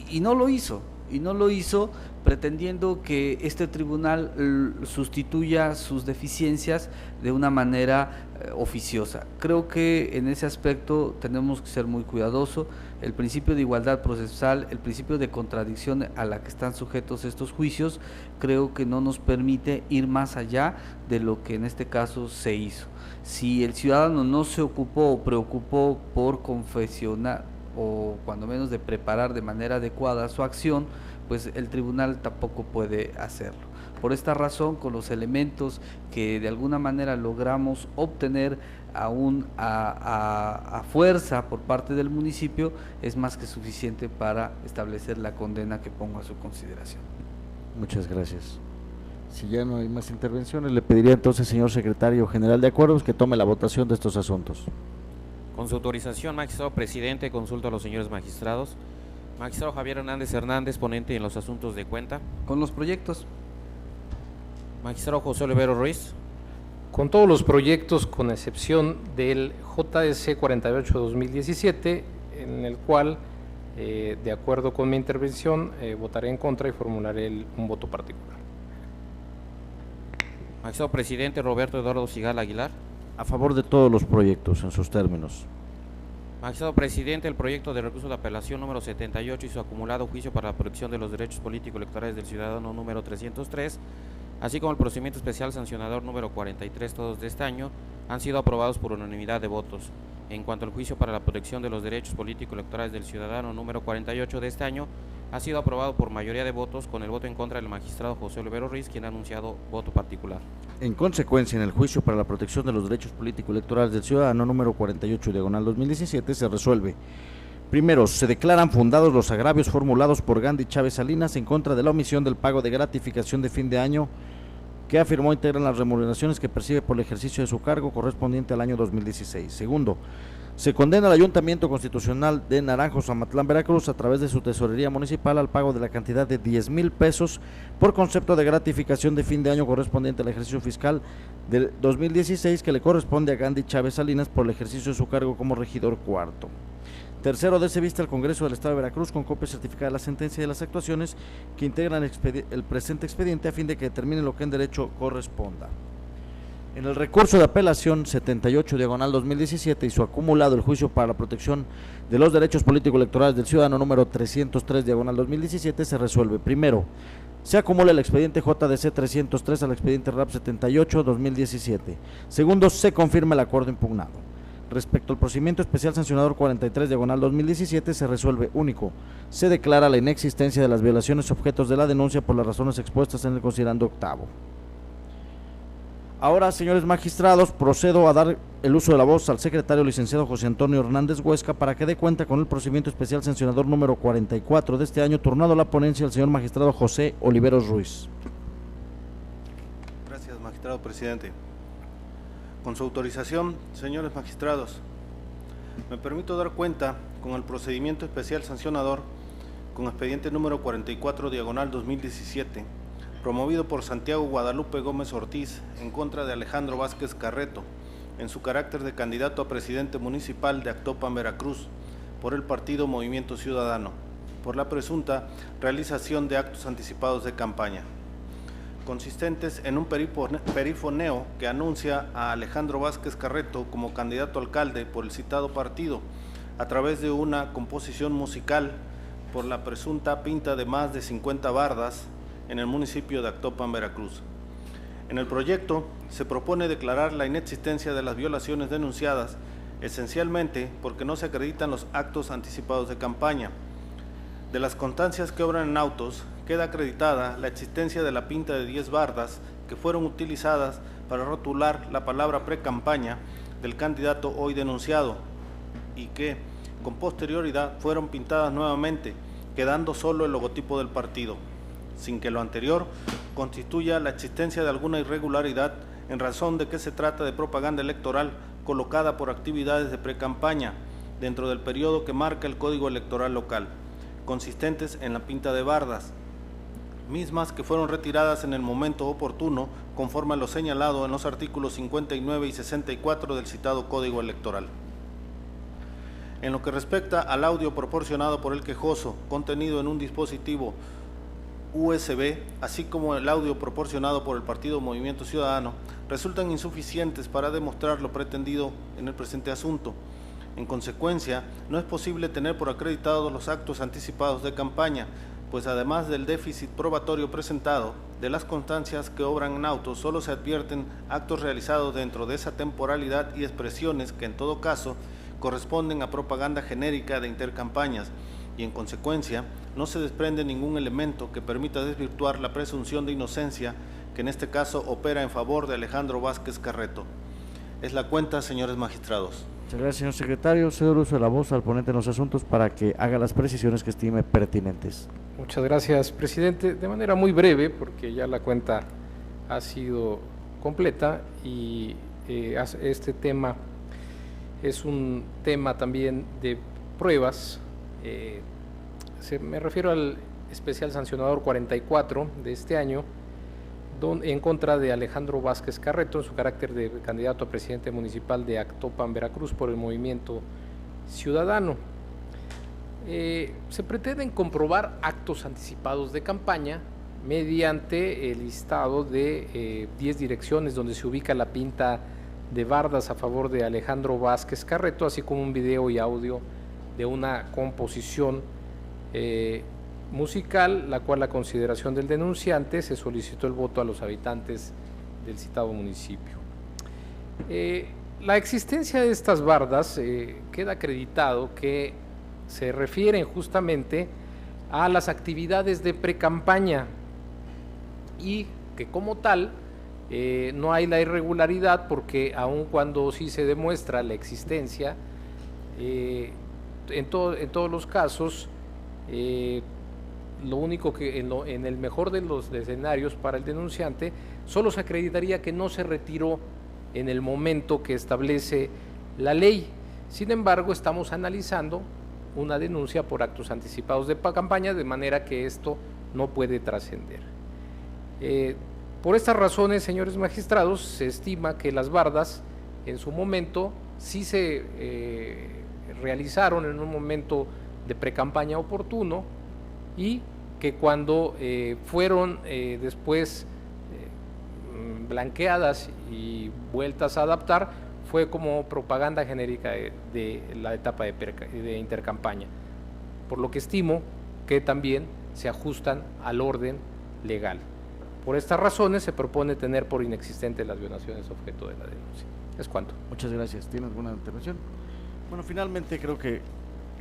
[SPEAKER 4] y no lo hizo. Y no lo hizo pretendiendo que este tribunal sustituya sus deficiencias de una manera oficiosa. Creo que en ese aspecto tenemos que ser muy cuidadosos. El principio de igualdad procesal, el principio de contradicción a la que están sujetos estos juicios, creo que no nos permite ir más allá de lo que en este caso se hizo. Si el ciudadano no se ocupó o preocupó por confesionar, o cuando menos de preparar de manera adecuada su acción, pues el tribunal tampoco puede hacerlo. Por esta razón, con los elementos que de alguna manera logramos obtener aún a fuerza por parte del municipio, es más que suficiente para establecer la condena que pongo a su consideración.
[SPEAKER 1] Muchas gracias. Si ya no hay más intervenciones, le pediría entonces, señor secretario general de Acuerdos, que tome la votación de estos asuntos.
[SPEAKER 2] Con su autorización, magistrado presidente, consulto a los señores magistrados. Magistrado Javier Hernández, ponente en los asuntos de cuenta.
[SPEAKER 4] Con los proyectos.
[SPEAKER 2] Magistrado José Olivero Ruiz.
[SPEAKER 5] Con todos los proyectos, con excepción del JDC 48-2017, en el cual, de acuerdo con mi intervención, votaré en contra y formularé un voto particular.
[SPEAKER 2] Magistrado presidente Roberto Eduardo Sigal Aguilar.
[SPEAKER 1] A favor de todos los proyectos en sus términos.
[SPEAKER 2] Magistrado presidente, el proyecto de recurso de apelación número 78 y su acumulado juicio para la protección de los derechos políticos electorales del ciudadano número 303, así como el procedimiento especial sancionador número 43, todos de este año, han sido aprobados por unanimidad de votos. En cuanto al juicio para la protección de los derechos políticos electorales del ciudadano número 48 de este año, ha sido aprobado por mayoría de votos, con el voto en contra del magistrado José Olivero Ruiz, quien ha anunciado voto particular.
[SPEAKER 1] En consecuencia, en el juicio para la protección de los derechos políticos electorales del ciudadano número 48/2017 se resuelve: primero, se declaran fundados los agravios formulados por Gandhi Chávez Salinas en contra de la omisión del pago de gratificación de fin de año que afirmó integran las remuneraciones que percibe por el ejercicio de su cargo correspondiente al año 2016. Segundo, se condena al Ayuntamiento Constitucional de Naranjos, Amatlán, Veracruz, a través de su tesorería municipal al pago de la cantidad de 10,000 pesos por concepto de gratificación de fin de año correspondiente al ejercicio fiscal del 2016 que le corresponde a Gandhi Chávez Salinas por el ejercicio de su cargo como regidor cuarto. Tercero, dése vista al Congreso del Estado de Veracruz con copia certificada de la sentencia y de las actuaciones que integran el presente expediente a fin de que determine lo que en derecho corresponda. En el recurso de apelación 78/2017 y su acumulado, el juicio para la protección de los derechos políticos electorales del ciudadano número 303/2017 se resuelve: primero, se acumula el expediente JDC 303 al expediente RAP 78/2017. Segundo, se confirma el acuerdo impugnado. Respecto al procedimiento especial sancionador 43/2017 se resuelve: único, se declara la inexistencia de las violaciones objetos de la denuncia por las razones expuestas en el considerando octavo. Ahora, señores magistrados, procedo a dar el uso de la voz al secretario licenciado José Antonio Hernández Huesca para que dé cuenta con el procedimiento especial sancionador número 44 de este año, turnado a la ponencia al señor magistrado José Oliveros Ruiz.
[SPEAKER 6] Gracias, magistrado presidente. Con su autorización, señores magistrados, me permito dar cuenta con el procedimiento especial sancionador con expediente número 44/2017, promovido por Santiago Guadalupe Gómez Ortiz en contra de Alejandro Vázquez Carreto, en su carácter de candidato a presidente municipal de Actopan, Veracruz, por el partido Movimiento Ciudadano, por la presunta realización de actos anticipados de campaña, consistentes en un perifoneo que anuncia a Alejandro Vázquez Carreto como candidato a alcalde por el citado partido, a través de una composición musical por la presunta pinta de más de 50 bardas en el municipio de Actopan, Veracruz. En el proyecto se propone declarar la inexistencia de las violaciones denunciadas, esencialmente porque no se acreditan los actos anticipados de campaña. De las constancias que obran en autos, queda acreditada la existencia de la pinta de 10 bardas que fueron utilizadas para rotular la palabra precampaña del candidato hoy denunciado y que, con posterioridad, fueron pintadas nuevamente, quedando solo el logotipo del partido, sin que lo anterior constituya la existencia de alguna irregularidad en razón de que se trata de propaganda electoral colocada por actividades de precampaña dentro del periodo que marca el Código Electoral local, consistentes en la pinta de bardas, mismas que fueron retiradas en el momento oportuno conforme a lo señalado en los artículos 59 y 64 del citado Código Electoral. En lo que respecta al audio proporcionado por el quejoso, contenido en un dispositivo USB, así como el audio proporcionado por el Partido Movimiento Ciudadano, resultan insuficientes para demostrar lo pretendido en el presente asunto. En consecuencia, no es posible tener por acreditados los actos anticipados de campaña, pues además del déficit probatorio presentado, de las constancias que obran en autos solo se advierten actos realizados dentro de esa temporalidad y expresiones que en todo caso corresponden a propaganda genérica de intercampañas y en consecuencia no se desprende ningún elemento que permita desvirtuar la presunción de inocencia que en este caso opera en favor de Alejandro Vázquez Carreto. Es la cuenta, señores magistrados.
[SPEAKER 1] Muchas gracias, señor secretario. Cedo el uso de la voz al ponente en los asuntos para que haga las precisiones que estime pertinentes.
[SPEAKER 5] Muchas gracias, presidente. De manera muy breve, porque ya la cuenta ha sido completa y este tema es un tema también de pruebas. Me refiero al especial sancionador 44 de este año, en contra de Alejandro Vázquez Carreto en su carácter de candidato a presidente municipal de Actopan, Veracruz, por el Movimiento Ciudadano. Se pretenden comprobar actos anticipados de campaña mediante el listado de 10 direcciones donde se ubica la pinta de bardas a favor de Alejandro Vázquez Carreto, así como un video y audio de una composición musical, la cual a consideración del denunciante se solicitó el voto a los habitantes del citado municipio. La existencia de estas bardas queda acreditado que se refieren justamente a las actividades de precampaña y que como tal no hay la irregularidad, porque aun cuando sí se demuestra la existencia, en todos los casos, lo único que en el mejor de los escenarios para el denunciante solo se acreditaría que no se retiró en el momento que establece la ley. Sin embargo, estamos analizando una denuncia por actos anticipados de campaña, de manera que esto no puede trascender. Por estas razones, señores magistrados, se estima que las bardas en su momento sí se realizaron en un momento de precampaña oportuno y que cuando fueron después blanqueadas y vueltas a adaptar, fue como propaganda genérica de la etapa de intercampaña, por lo que estimo que también se ajustan al orden legal. Por estas razones se propone tener por inexistentes las violaciones objeto de la denuncia. Es cuanto.
[SPEAKER 1] Muchas gracias. ¿Tiene alguna intervención? Bueno, finalmente creo que,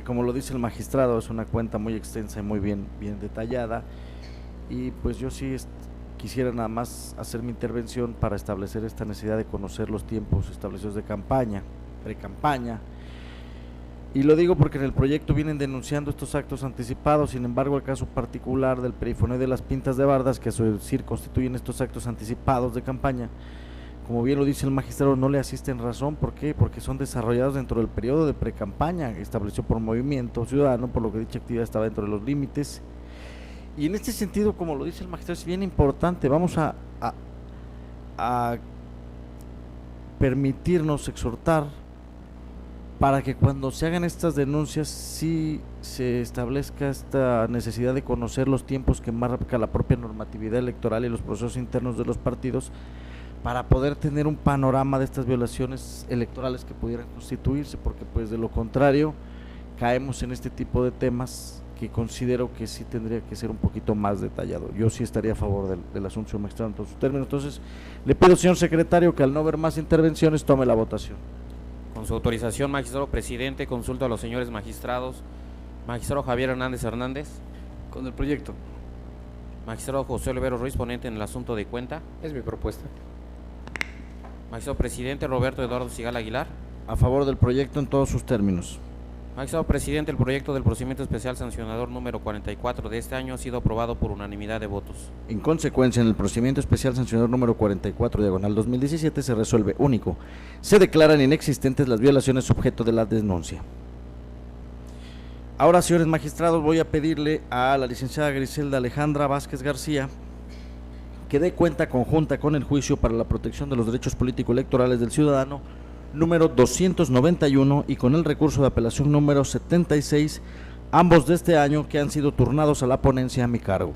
[SPEAKER 1] como lo dice el magistrado, es una cuenta muy extensa y muy bien detallada, y pues yo sí quisiera nada más hacer mi intervención para establecer esta necesidad de conocer los tiempos establecidos de campaña, pre-campaña, y lo digo porque en el proyecto vienen denunciando estos actos anticipados. Sin embargo, el caso particular del perifoneo de las pintas de bardas, que a su decir constituyen estos actos anticipados de campaña, como bien lo dice el magistrado, no le asisten razón. ¿Por qué? Porque son desarrollados dentro del periodo de precampaña establecido por Movimiento Ciudadano, por lo que dicha actividad estaba dentro de los límites. Y en este sentido, como lo dice el magistrado, es bien importante, vamos a permitirnos exhortar para que cuando se hagan estas denuncias sí se establezca esta necesidad de conocer los tiempos que marca la propia normatividad electoral y los procesos internos de los partidos, para poder tener un panorama de estas violaciones electorales que pudieran constituirse, porque pues de lo contrario caemos en este tipo de temas que considero que sí tendría que ser un poquito más detallado. Yo sí estaría a favor del asunto, señor magistrado, en todos sus términos. Entonces, le pido, señor secretario, que al no haber más intervenciones, tome la votación.
[SPEAKER 2] Con su autorización, magistrado presidente, consulto a los señores magistrados. Magistrado Javier Hernández Hernández.
[SPEAKER 4] Con el proyecto.
[SPEAKER 2] Magistrado José Olivero Ruiz, ponente en el asunto de cuenta.
[SPEAKER 5] Es mi propuesta.
[SPEAKER 2] Magistrado presidente Roberto Eduardo Sigal Aguilar.
[SPEAKER 1] A favor del proyecto en todos sus términos.
[SPEAKER 2] Magistrado presidente, el proyecto del procedimiento especial sancionador número 44 de este año ha sido aprobado por unanimidad de votos.
[SPEAKER 1] En consecuencia, en el procedimiento especial sancionador número 44, diagonal 2017, se resuelve único. Se declaran inexistentes las violaciones objeto de la denuncia. Ahora, señores magistrados, voy a pedirle a la licenciada Griselda Alejandra Vázquez García que dé cuenta conjunta con el juicio para la protección de los derechos político-electorales del ciudadano número 291 y con el recurso de apelación número 76, ambos de este año, que han sido turnados a la ponencia a mi cargo.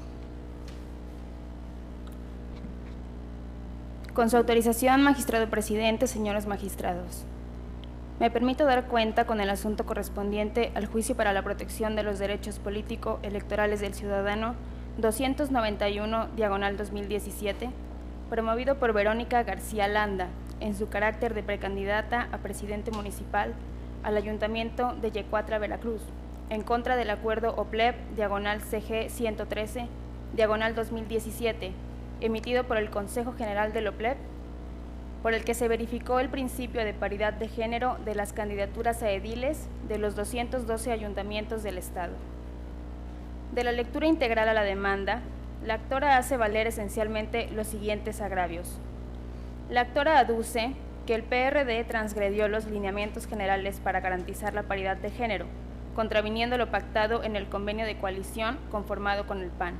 [SPEAKER 7] Con su autorización, magistrado presidente, señores magistrados. Me permito dar cuenta con el asunto correspondiente al juicio para la protección de los derechos político-electorales del ciudadano 291, diagonal 2017, promovido por Verónica García Landa, en su carácter de precandidata a presidente municipal al Ayuntamiento de Yecuatla, Veracruz, en contra del acuerdo OPLEP, diagonal CG 113, diagonal 2017, emitido por el Consejo General del OPLEP, por el que se verificó el principio de paridad de género de las candidaturas a ediles de los 212 ayuntamientos del Estado. De la lectura integral a la demanda, la actora hace valer esencialmente los siguientes agravios. La actora aduce que el PRD transgredió los lineamientos generales para garantizar la paridad de género, contraviniendo lo pactado en el convenio de coalición conformado con el PAN.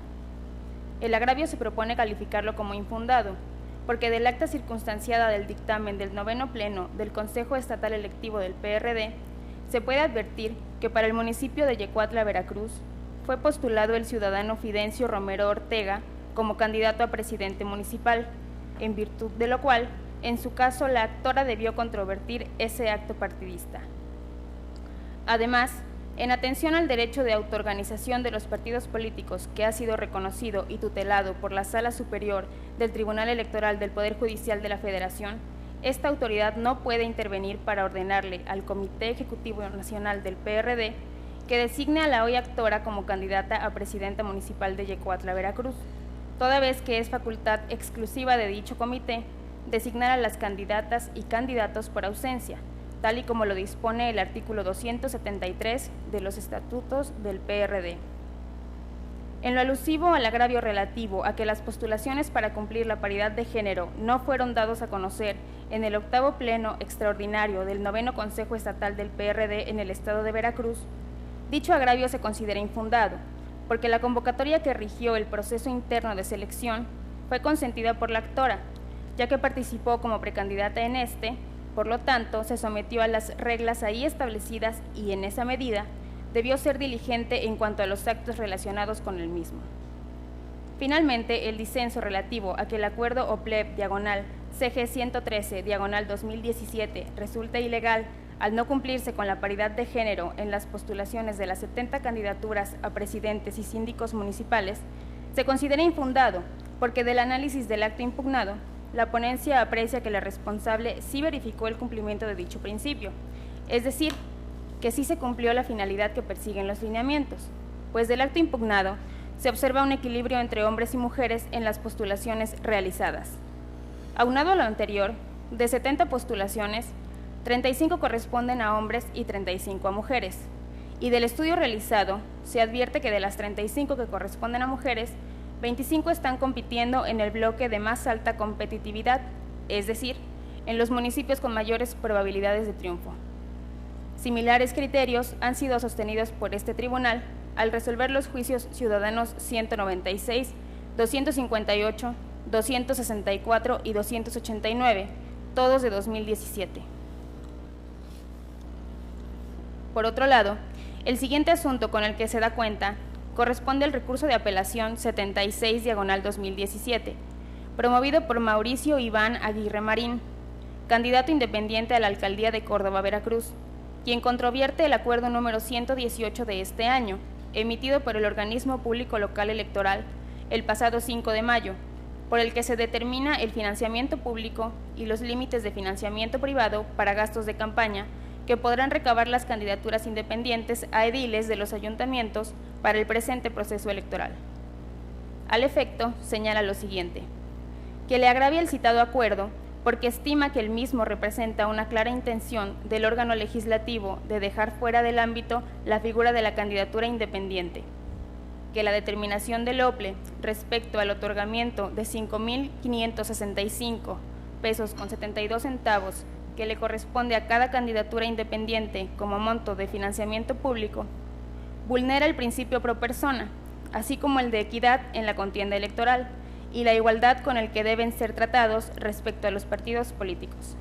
[SPEAKER 7] El agravio se propone calificarlo como infundado, porque del acta circunstanciada del dictamen del 9º Pleno del Consejo Estatal Electivo del PRD, se puede advertir que para el municipio de Yecuatla, Veracruz, fue postulado el ciudadano Fidencio Romero Ortega como candidato a presidente municipal, en virtud de lo cual, en su caso, la actora debió controvertir ese acto partidista. Además, en atención al derecho de autoorganización de los partidos políticos que ha sido reconocido y tutelado por la Sala Superior del Tribunal Electoral del Poder Judicial de la Federación, esta autoridad no puede intervenir para ordenarle al Comité Ejecutivo Nacional del PRD que designe a la hoy actora como candidata a presidenta municipal de Yecuatla, Veracruz, toda vez que es facultad exclusiva de dicho comité designar a las candidatas y candidatos por ausencia, tal y como lo dispone el artículo 273 de los estatutos del PRD. En lo alusivo al agravio relativo a que las postulaciones para cumplir la paridad de género no fueron dados a conocer en el 8º Pleno Extraordinario del 9º Consejo Estatal del PRD en el Estado de Veracruz, dicho agravio se considera infundado, porque la convocatoria que rigió el proceso interno de selección fue consentida por la actora, ya que participó como precandidata en este, por lo tanto, se sometió a las reglas ahí establecidas y, en esa medida, debió ser diligente en cuanto a los actos relacionados con el mismo. Finalmente, el disenso relativo a que el acuerdo OPLEP, diagonal CG 113, diagonal 2017, resulta ilegal al no cumplirse con la paridad de género en las postulaciones de las 70 candidaturas a presidentes y síndicos municipales, se considera infundado, porque del análisis del acto impugnado, la ponencia aprecia que la responsable sí verificó el cumplimiento de dicho principio, es decir, que sí se cumplió la finalidad que persiguen los lineamientos, pues del acto impugnado se observa un equilibrio entre hombres y mujeres en las postulaciones realizadas. Aunado a lo anterior, de 70 postulaciones, 35 corresponden a hombres y 35 a mujeres, y del estudio realizado se advierte que de las 35 que corresponden a mujeres, 25 están compitiendo en el bloque de más alta competitividad, es decir, en los municipios con mayores probabilidades de triunfo. Similares criterios han sido sostenidos por este tribunal al resolver los juicios ciudadanos 196, 258, 264 y 289, todos de 2017. Por otro lado, el siguiente asunto con el que se da cuenta corresponde al recurso de apelación 76, diagonal 2017, promovido por Mauricio Iván Aguirre Marín, candidato independiente a la alcaldía de Córdoba, Veracruz, quien controvierte el acuerdo número 118 de este año, emitido por el organismo público local electoral el pasado 5 de mayo, por el que se determina el financiamiento público y los límites de financiamiento privado para gastos de campaña que podrán recabar las candidaturas independientes a ediles de los ayuntamientos para el presente proceso electoral. Al efecto, señala lo siguiente: que le agravia el citado acuerdo porque estima que el mismo representa una clara intención del órgano legislativo de dejar fuera del ámbito la figura de la candidatura independiente, que la determinación del OPLE respecto al otorgamiento de 5.565 pesos con 72 centavos que le corresponde a cada candidatura independiente como monto de financiamiento público, vulnera el principio pro persona, así como el de equidad en la contienda electoral y la igualdad con el que deben ser tratados respecto a los partidos políticos.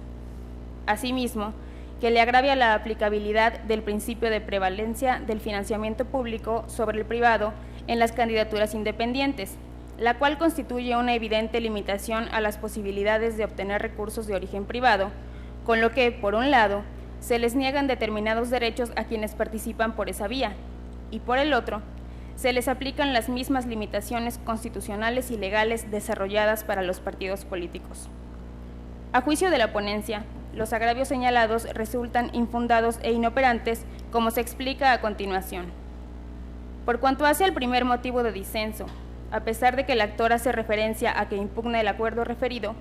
[SPEAKER 7] Asimismo, que le agravia la aplicabilidad del principio de prevalencia del financiamiento público sobre el privado en las candidaturas independientes, la cual constituye una evidente limitación a las posibilidades de obtener recursos de origen privado, con lo que, por un lado, se les niegan determinados derechos a quienes participan por esa vía, y por el otro, se les aplican las mismas limitaciones constitucionales y legales desarrolladas para los partidos políticos. A juicio de la ponencia, los agravios señalados resultan infundados e inoperantes, como se explica a continuación. Por cuanto hace al primer motivo de disenso, a pesar de que el actor hace referencia a que impugna el acuerdo referido,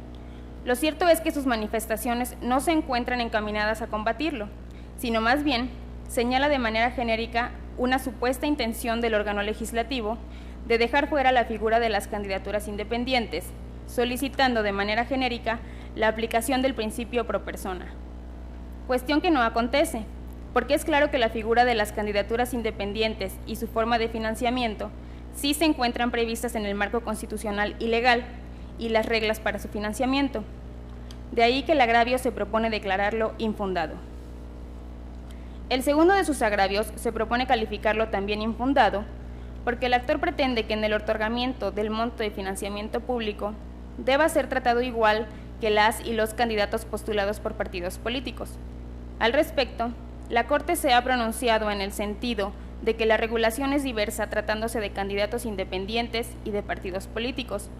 [SPEAKER 7] lo cierto es que sus manifestaciones no se encuentran encaminadas a combatirlo, sino más bien señala de manera genérica una supuesta intención del órgano legislativo de dejar fuera la figura de las candidaturas independientes, solicitando de manera genérica la aplicación del principio pro persona. Cuestión que no acontece, porque es claro que la figura de las candidaturas independientes y su forma de financiamiento sí se encuentran previstas en el marco constitucional y legal y las reglas para su financiamiento. De ahí que el agravio se propone declararlo infundado. El segundo de sus agravios se propone calificarlo también infundado, porque el actor pretende que en el otorgamiento del monto de financiamiento público deba ser tratado igual que las y los candidatos postulados por partidos políticos. Al respecto, la Corte se ha pronunciado en el sentido de que la regulación es diversa tratándose de candidatos independientes y de partidos políticos,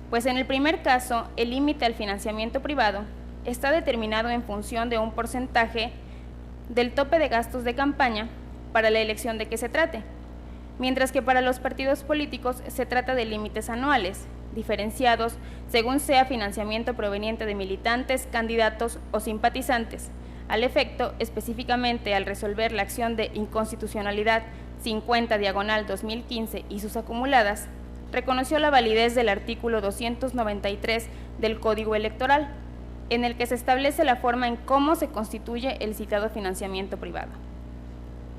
[SPEAKER 7] pues en el primer caso el límite al financiamiento privado está determinado en función de un porcentaje del tope de gastos de campaña para la elección de que se trate, mientras que para los partidos políticos se trata de límites anuales, diferenciados según sea financiamiento proveniente de militantes, candidatos o simpatizantes. Al efecto, específicamente al resolver la acción de inconstitucionalidad 50/2015 y sus acumuladas, reconoció la validez del artículo 293 del Código Electoral, en el que se establece la forma en cómo se constituye el citado financiamiento privado.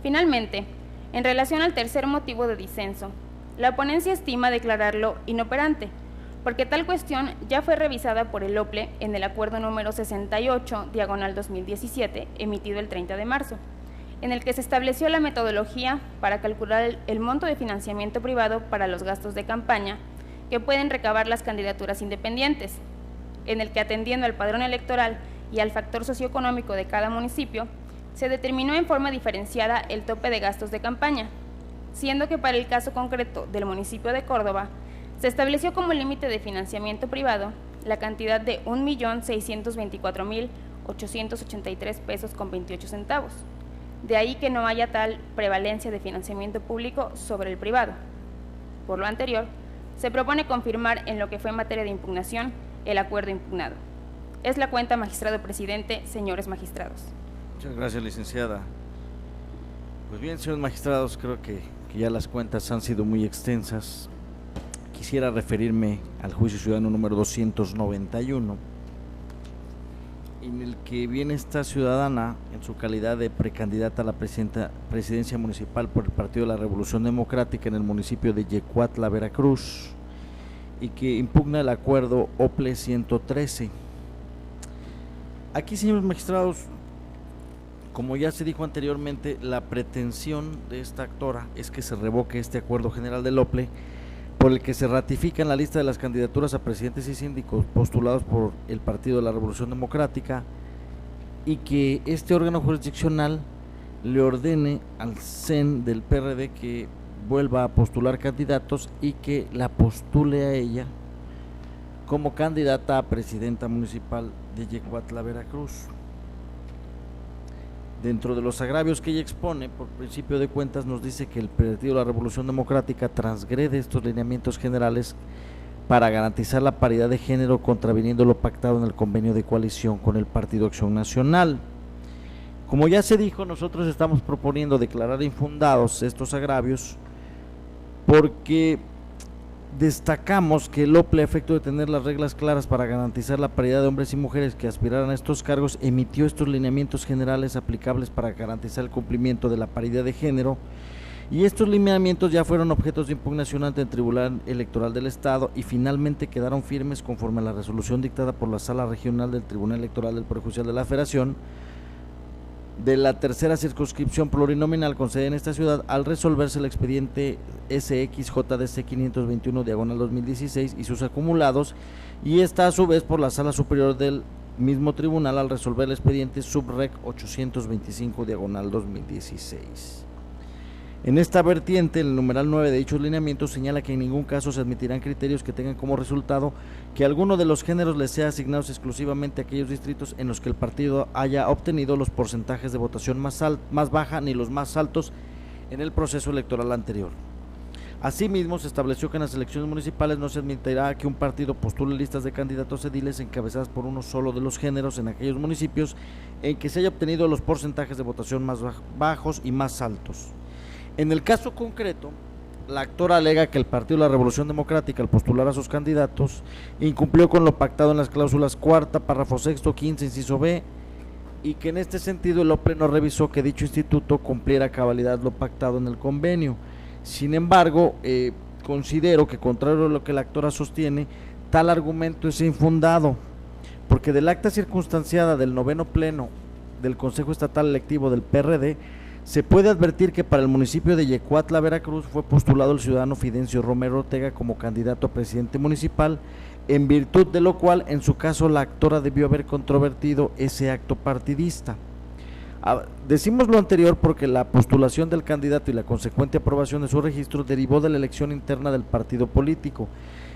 [SPEAKER 7] Finalmente, en relación al tercer motivo de disenso, la ponencia estima declararlo inoperante, porque tal cuestión ya fue revisada por el OPLE en el acuerdo número 68/2017, emitido el 30 de marzo, en el que se estableció la metodología para calcular el monto de financiamiento privado para los gastos de campaña que pueden recabar las candidaturas independientes, en el que, atendiendo al padrón electoral y al factor socioeconómico de cada municipio, se determinó en forma diferenciada el tope de gastos de campaña, siendo que para el caso concreto del municipio de Córdoba se estableció como límite de financiamiento privado la cantidad de 1.624.883 pesos con 28 centavos. De ahí que no haya tal prevalencia de financiamiento público sobre el privado. Por lo anterior, se propone confirmar en lo que fue materia de impugnación el acuerdo impugnado. Es la cuenta, magistrado presidente, señores magistrados.
[SPEAKER 1] Muchas gracias, licenciada. Pues bien, señores magistrados, creo que ya las cuentas han sido muy extensas. Quisiera referirme al juicio ciudadano número 291, en el que viene esta ciudadana en su calidad de precandidata a la presidencia municipal por el Partido de la Revolución Democrática en el municipio de Yecuatla, Veracruz, y que impugna el acuerdo OPLE 113. Aquí, señores magistrados, como ya se dijo anteriormente, la pretensión de esta actora es que se revoque este acuerdo general del OPLE, por el que se ratifica en la lista de las candidaturas a presidentes y síndicos postulados por el Partido de la Revolución Democrática, y que este órgano jurisdiccional le ordene al CEN del PRD que vuelva a postular candidatos y que la postule a ella como candidata a presidenta municipal de Yecuatla, Veracruz. Dentro de los agravios que ella expone, por principio de cuentas, nos dice que el Partido de la Revolución Democrática transgrede estos lineamientos generales para garantizar la paridad de género, contraviniendo lo pactado en el convenio de coalición con el Partido Acción Nacional. Como ya se dijo, nosotros estamos proponiendo declarar infundados estos agravios porque destacamos que el OPLE, a efecto de tener las reglas claras para garantizar la paridad de hombres y mujeres que aspiraran a estos cargos, emitió estos lineamientos generales aplicables para garantizar el cumplimiento de la paridad de género, y estos lineamientos ya fueron objetos de impugnación ante el Tribunal Electoral del Estado y finalmente quedaron firmes conforme a la resolución dictada por la Sala Regional del Tribunal Electoral del Poder Judicial de la Federación de la tercera circunscripción plurinominal con sede en esta ciudad, al resolverse el expediente SXJDC 521/2016 y sus acumulados, y esta a su vez por la Sala Superior del mismo tribunal al resolver el expediente Subrec 825/2016. En esta vertiente, el numeral 9 de dichos lineamientos señala que en ningún caso se admitirán criterios que tengan como resultado que alguno de los géneros les sea asignados exclusivamente a aquellos distritos en los que el partido haya obtenido los porcentajes de votación más baja ni los más altos en el proceso electoral anterior. Asimismo, se estableció que en las elecciones municipales no se admitirá que un partido postule listas de candidatos ediles encabezadas por uno solo de los géneros en aquellos municipios en que se haya obtenido los porcentajes de votación más bajos y más altos. En el caso concreto, la actora alega que el Partido de la Revolución Democrática, al postular a sus candidatos, incumplió con lo pactado en las cláusulas cuarta, párrafo sexto, 15, inciso B, y que en este sentido el OPLE no revisó que dicho instituto cumpliera a cabalidad lo pactado en el convenio. Sin embargo, considero que, contrario a lo que la actora sostiene, tal argumento es infundado, porque del acta circunstanciada del 9º pleno del Consejo Estatal Electivo del PRD, se puede advertir que para el municipio de Yecuatla, Veracruz, fue postulado el ciudadano Fidencio Romero Ortega como candidato a presidente municipal, en virtud de lo cual, en su caso, la actora debió haber controvertido ese acto partidista. Decimos lo anterior porque la postulación del candidato y la consecuente aprobación de su registro derivó de la elección interna del partido político,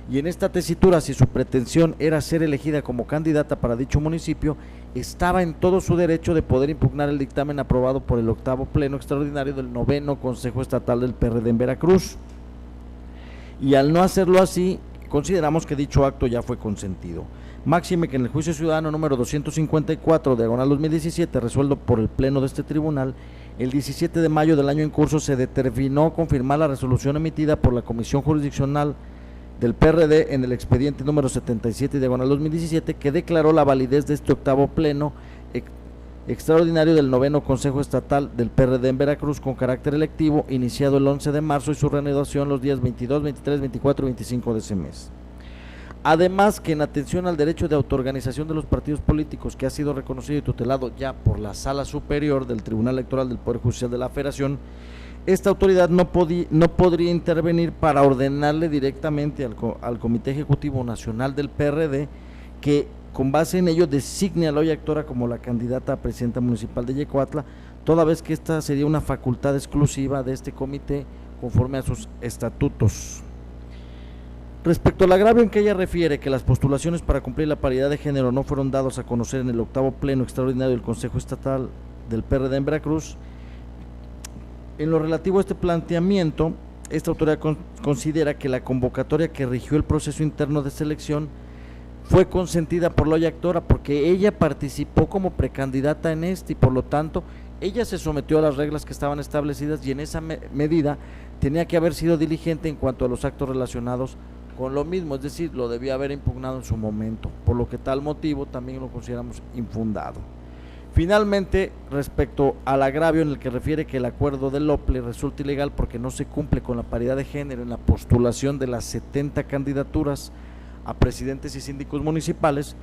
[SPEAKER 1] y en esta tesitura, si su pretensión era ser elegida como candidata para dicho municipio, estaba en todo su derecho de poder impugnar el dictamen aprobado por el 8º Pleno Extraordinario del 9º Consejo Estatal del PRD en Veracruz, y al no hacerlo así, consideramos que dicho acto ya fue consentido. Máxime que en el juicio ciudadano número 254/2017, resuelto por el Pleno de este tribunal, el 17 de mayo del año en curso, se determinó confirmar la resolución emitida por la Comisión Jurisdiccional del PRD en el expediente número 77/2017, que declaró la validez de este 8º Pleno Extraordinario del 9º Consejo Estatal del PRD en Veracruz con carácter electivo, iniciado el 11 de marzo y su reanudación los días 22, 23, 24 y 25 de ese mes. Además, que en atención al derecho de autoorganización de los partidos políticos, que ha sido reconocido y tutelado ya por la Sala Superior del Tribunal Electoral del Poder Judicial de la Federación, esta autoridad no podría intervenir para ordenarle directamente al Comité Ejecutivo Nacional del PRD que, con base en ello, designe a la hoy actora como la candidata a presidenta municipal de Yecuatla, toda vez que esta sería una facultad exclusiva de este comité conforme a sus estatutos. Respecto al agravio en que ella refiere que las postulaciones para cumplir la paridad de género no fueron dados a conocer en el 8º Pleno Extraordinario del Consejo Estatal del PRD en Veracruz, en lo relativo a este planteamiento, esta autoridad considera que la convocatoria que rigió el proceso interno de selección fue consentida por la hoy actora porque ella participó como precandidata en este y por lo tanto ella se sometió a las reglas que estaban establecidas y en esa medida tenía que haber sido diligente en cuanto a los actos relacionados con lo mismo, es decir, lo debía haber impugnado en su momento, por lo que tal motivo también lo consideramos infundado. Finalmente, respecto al agravio en el que refiere que el acuerdo del OPLE resulta ilegal porque no se cumple con la paridad de género en la postulación de las 70 candidaturas a presidentes y síndicos municipales,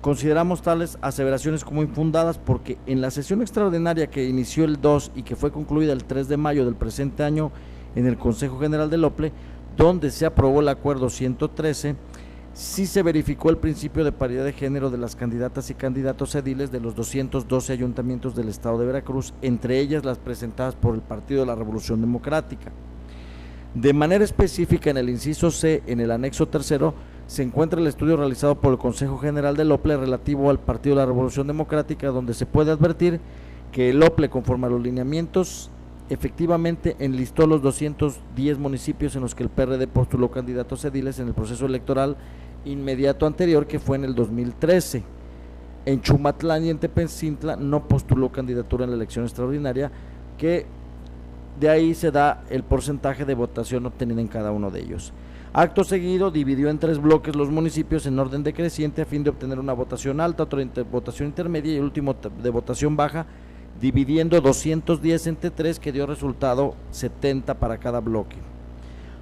[SPEAKER 1] consideramos tales aseveraciones como infundadas porque en la sesión extraordinaria que inició el 2 y que fue concluida el 3 de mayo del presente año en el Consejo General del OPLE, donde se aprobó el acuerdo 113, sí se verificó el principio de paridad de género de las candidatas y candidatos ediles de los 212 ayuntamientos del estado de Veracruz, entre ellas las presentadas por el Partido de la Revolución Democrática. De manera específica, en el inciso C, en el anexo tercero, se encuentra el estudio realizado por el Consejo General del OPLE relativo al Partido de la Revolución Democrática, donde se puede advertir que el OPLE, conforme a los lineamientos, efectivamente enlistó los 210 municipios en los que el PRD postuló candidatos ediles en el proceso electoral inmediato anterior, que fue en el 2013. En Chumatlán y en Tepencintla no postuló candidatura en la elección extraordinaria, que de ahí se da el porcentaje de votación obtenida en cada uno de ellos. Acto seguido, dividió en 3 bloques los municipios en orden decreciente a fin de obtener una votación alta, otra votación intermedia y el último de votación baja, dividiendo 210 entre 3, que dio resultado 70 para cada bloque.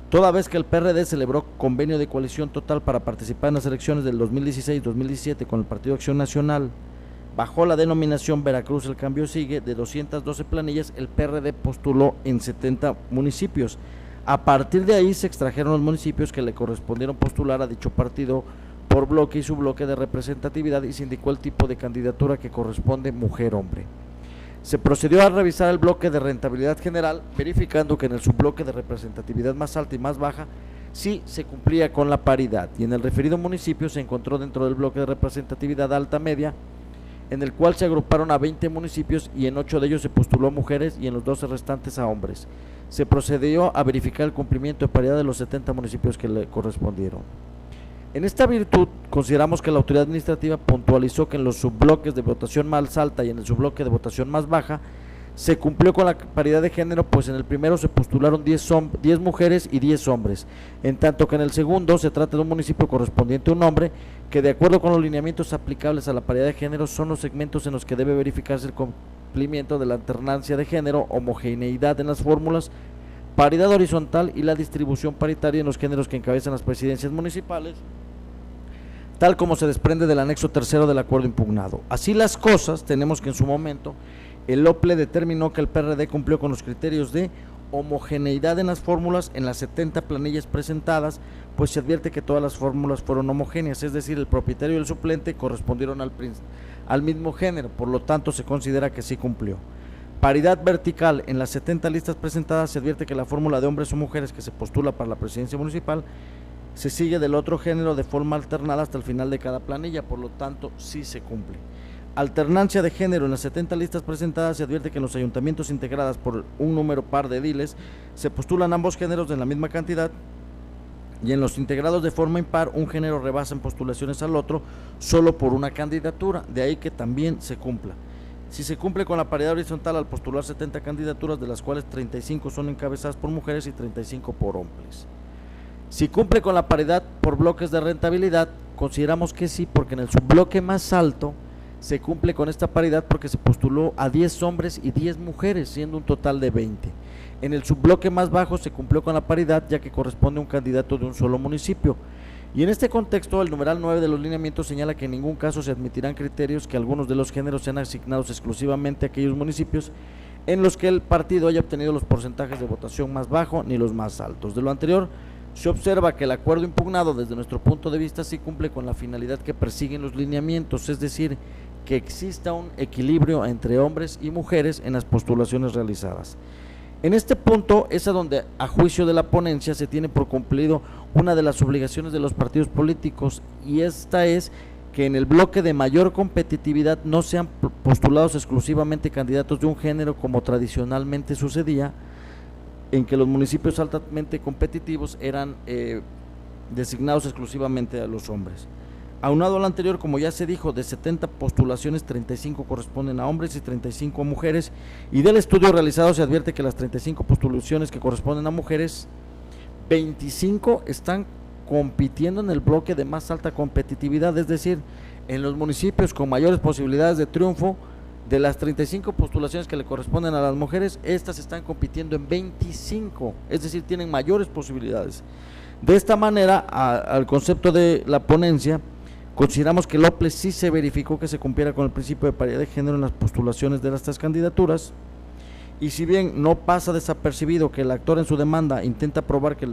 [SPEAKER 1] Toda vez que el PRD celebró convenio de coalición total para participar en las elecciones del 2016-2017 con el Partido Acción Nacional, bajo la denominación Veracruz el Cambio Sigue, de 212 planillas, el PRD postuló en 70 municipios. A partir de ahí se extrajeron los municipios que le correspondieron postular a dicho partido por bloque y subbloque de representatividad, y se indicó el tipo de candidatura que corresponde mujer-hombre. Se procedió a revisar el bloque de rentabilidad general, verificando que en el subbloque de representatividad más alta y más baja sí se cumplía con la paridad, y en el referido municipio se encontró dentro del bloque de representatividad alta-media, en el cual se agruparon a 20 municipios y en 8 de ellos se postuló a mujeres y en los 12 restantes a hombres. Se procedió a verificar el cumplimiento de paridad de los 70 municipios que le correspondieron. En esta virtud, consideramos que la autoridad administrativa puntualizó que en los subbloques de votación más alta y en el subbloque de votación más baja se cumplió con la paridad de género, pues en el primero se postularon 10 mujeres y 10 hombres, en tanto que en el segundo se trata de un municipio correspondiente a un hombre, que de acuerdo con los lineamientos aplicables a la paridad de género son los segmentos en los que debe verificarse el cumplimiento de la alternancia de género, homogeneidad en las fórmulas, paridad horizontal y la distribución paritaria en los géneros que encabezan las presidencias municipales, tal como se desprende del anexo tercero del acuerdo impugnado. Así las cosas, tenemos que en su momento el OPLE determinó que el PRD cumplió con los criterios de homogeneidad en las fórmulas en las 70 planillas presentadas, pues se advierte que todas las fórmulas fueron homogéneas, es decir, el propietario y el suplente correspondieron al mismo género, por lo tanto se considera que sí cumplió. Paridad vertical: en las 70 listas presentadas se advierte que la fórmula de hombres o mujeres que se postula para la presidencia municipal se sigue del otro género de forma alternada hasta el final de cada planilla, por lo tanto sí se cumple. Alternancia de género: en las 70 listas presentadas se advierte que en los ayuntamientos integradas por un número par de ediles se postulan ambos géneros en la misma cantidad, y en los integrados de forma impar un género rebasa en postulaciones al otro solo por una candidatura, de ahí que también se cumpla. Si se cumple con la paridad horizontal al postular 70 candidaturas, de las cuales 35 son encabezadas por mujeres y 35 por hombres. Si cumple con la paridad por bloques de rentabilidad, consideramos que sí, porque en el subbloque más alto se cumple con esta paridad porque se postuló a 10 hombres y 10 mujeres, siendo un total de 20. En el subbloque más bajo se cumplió con la paridad, ya que corresponde a un candidato de un solo municipio. Y en este contexto, el numeral 9 de los lineamientos señala que en ningún caso se admitirán criterios que algunos de los géneros sean asignados exclusivamente a aquellos municipios en los que el partido haya obtenido los porcentajes de votación más bajos ni los más altos. De lo anterior, se observa que el acuerdo impugnado, desde nuestro punto de vista, sí cumple con la finalidad que persiguen los lineamientos, es decir, que exista un equilibrio entre hombres y mujeres en las postulaciones realizadas. En este punto es a donde, a juicio de la ponencia, se tiene por cumplido una de las obligaciones de los partidos políticos, y esta es que en el bloque de mayor competitividad no sean postulados exclusivamente candidatos de un género, como tradicionalmente sucedía, en que los municipios altamente competitivos eran designados exclusivamente a los hombres. Aunado a lo anterior, como ya se dijo, de 70 postulaciones, 35 corresponden a hombres y 35 a mujeres, y del estudio realizado se advierte que las 35 postulaciones que corresponden a mujeres, 25 están compitiendo en el bloque de más alta competitividad, es decir, en los municipios con mayores posibilidades de triunfo. De las 35 postulaciones que le corresponden a las mujeres, estas están compitiendo en 25, es decir, tienen mayores posibilidades. De esta manera, al concepto de la ponencia, consideramos que el OPLE sí se verificó que se cumpliera con el principio de paridad de género en las postulaciones de estas candidaturas, y si bien no pasa desapercibido que el actor en su demanda intenta probar que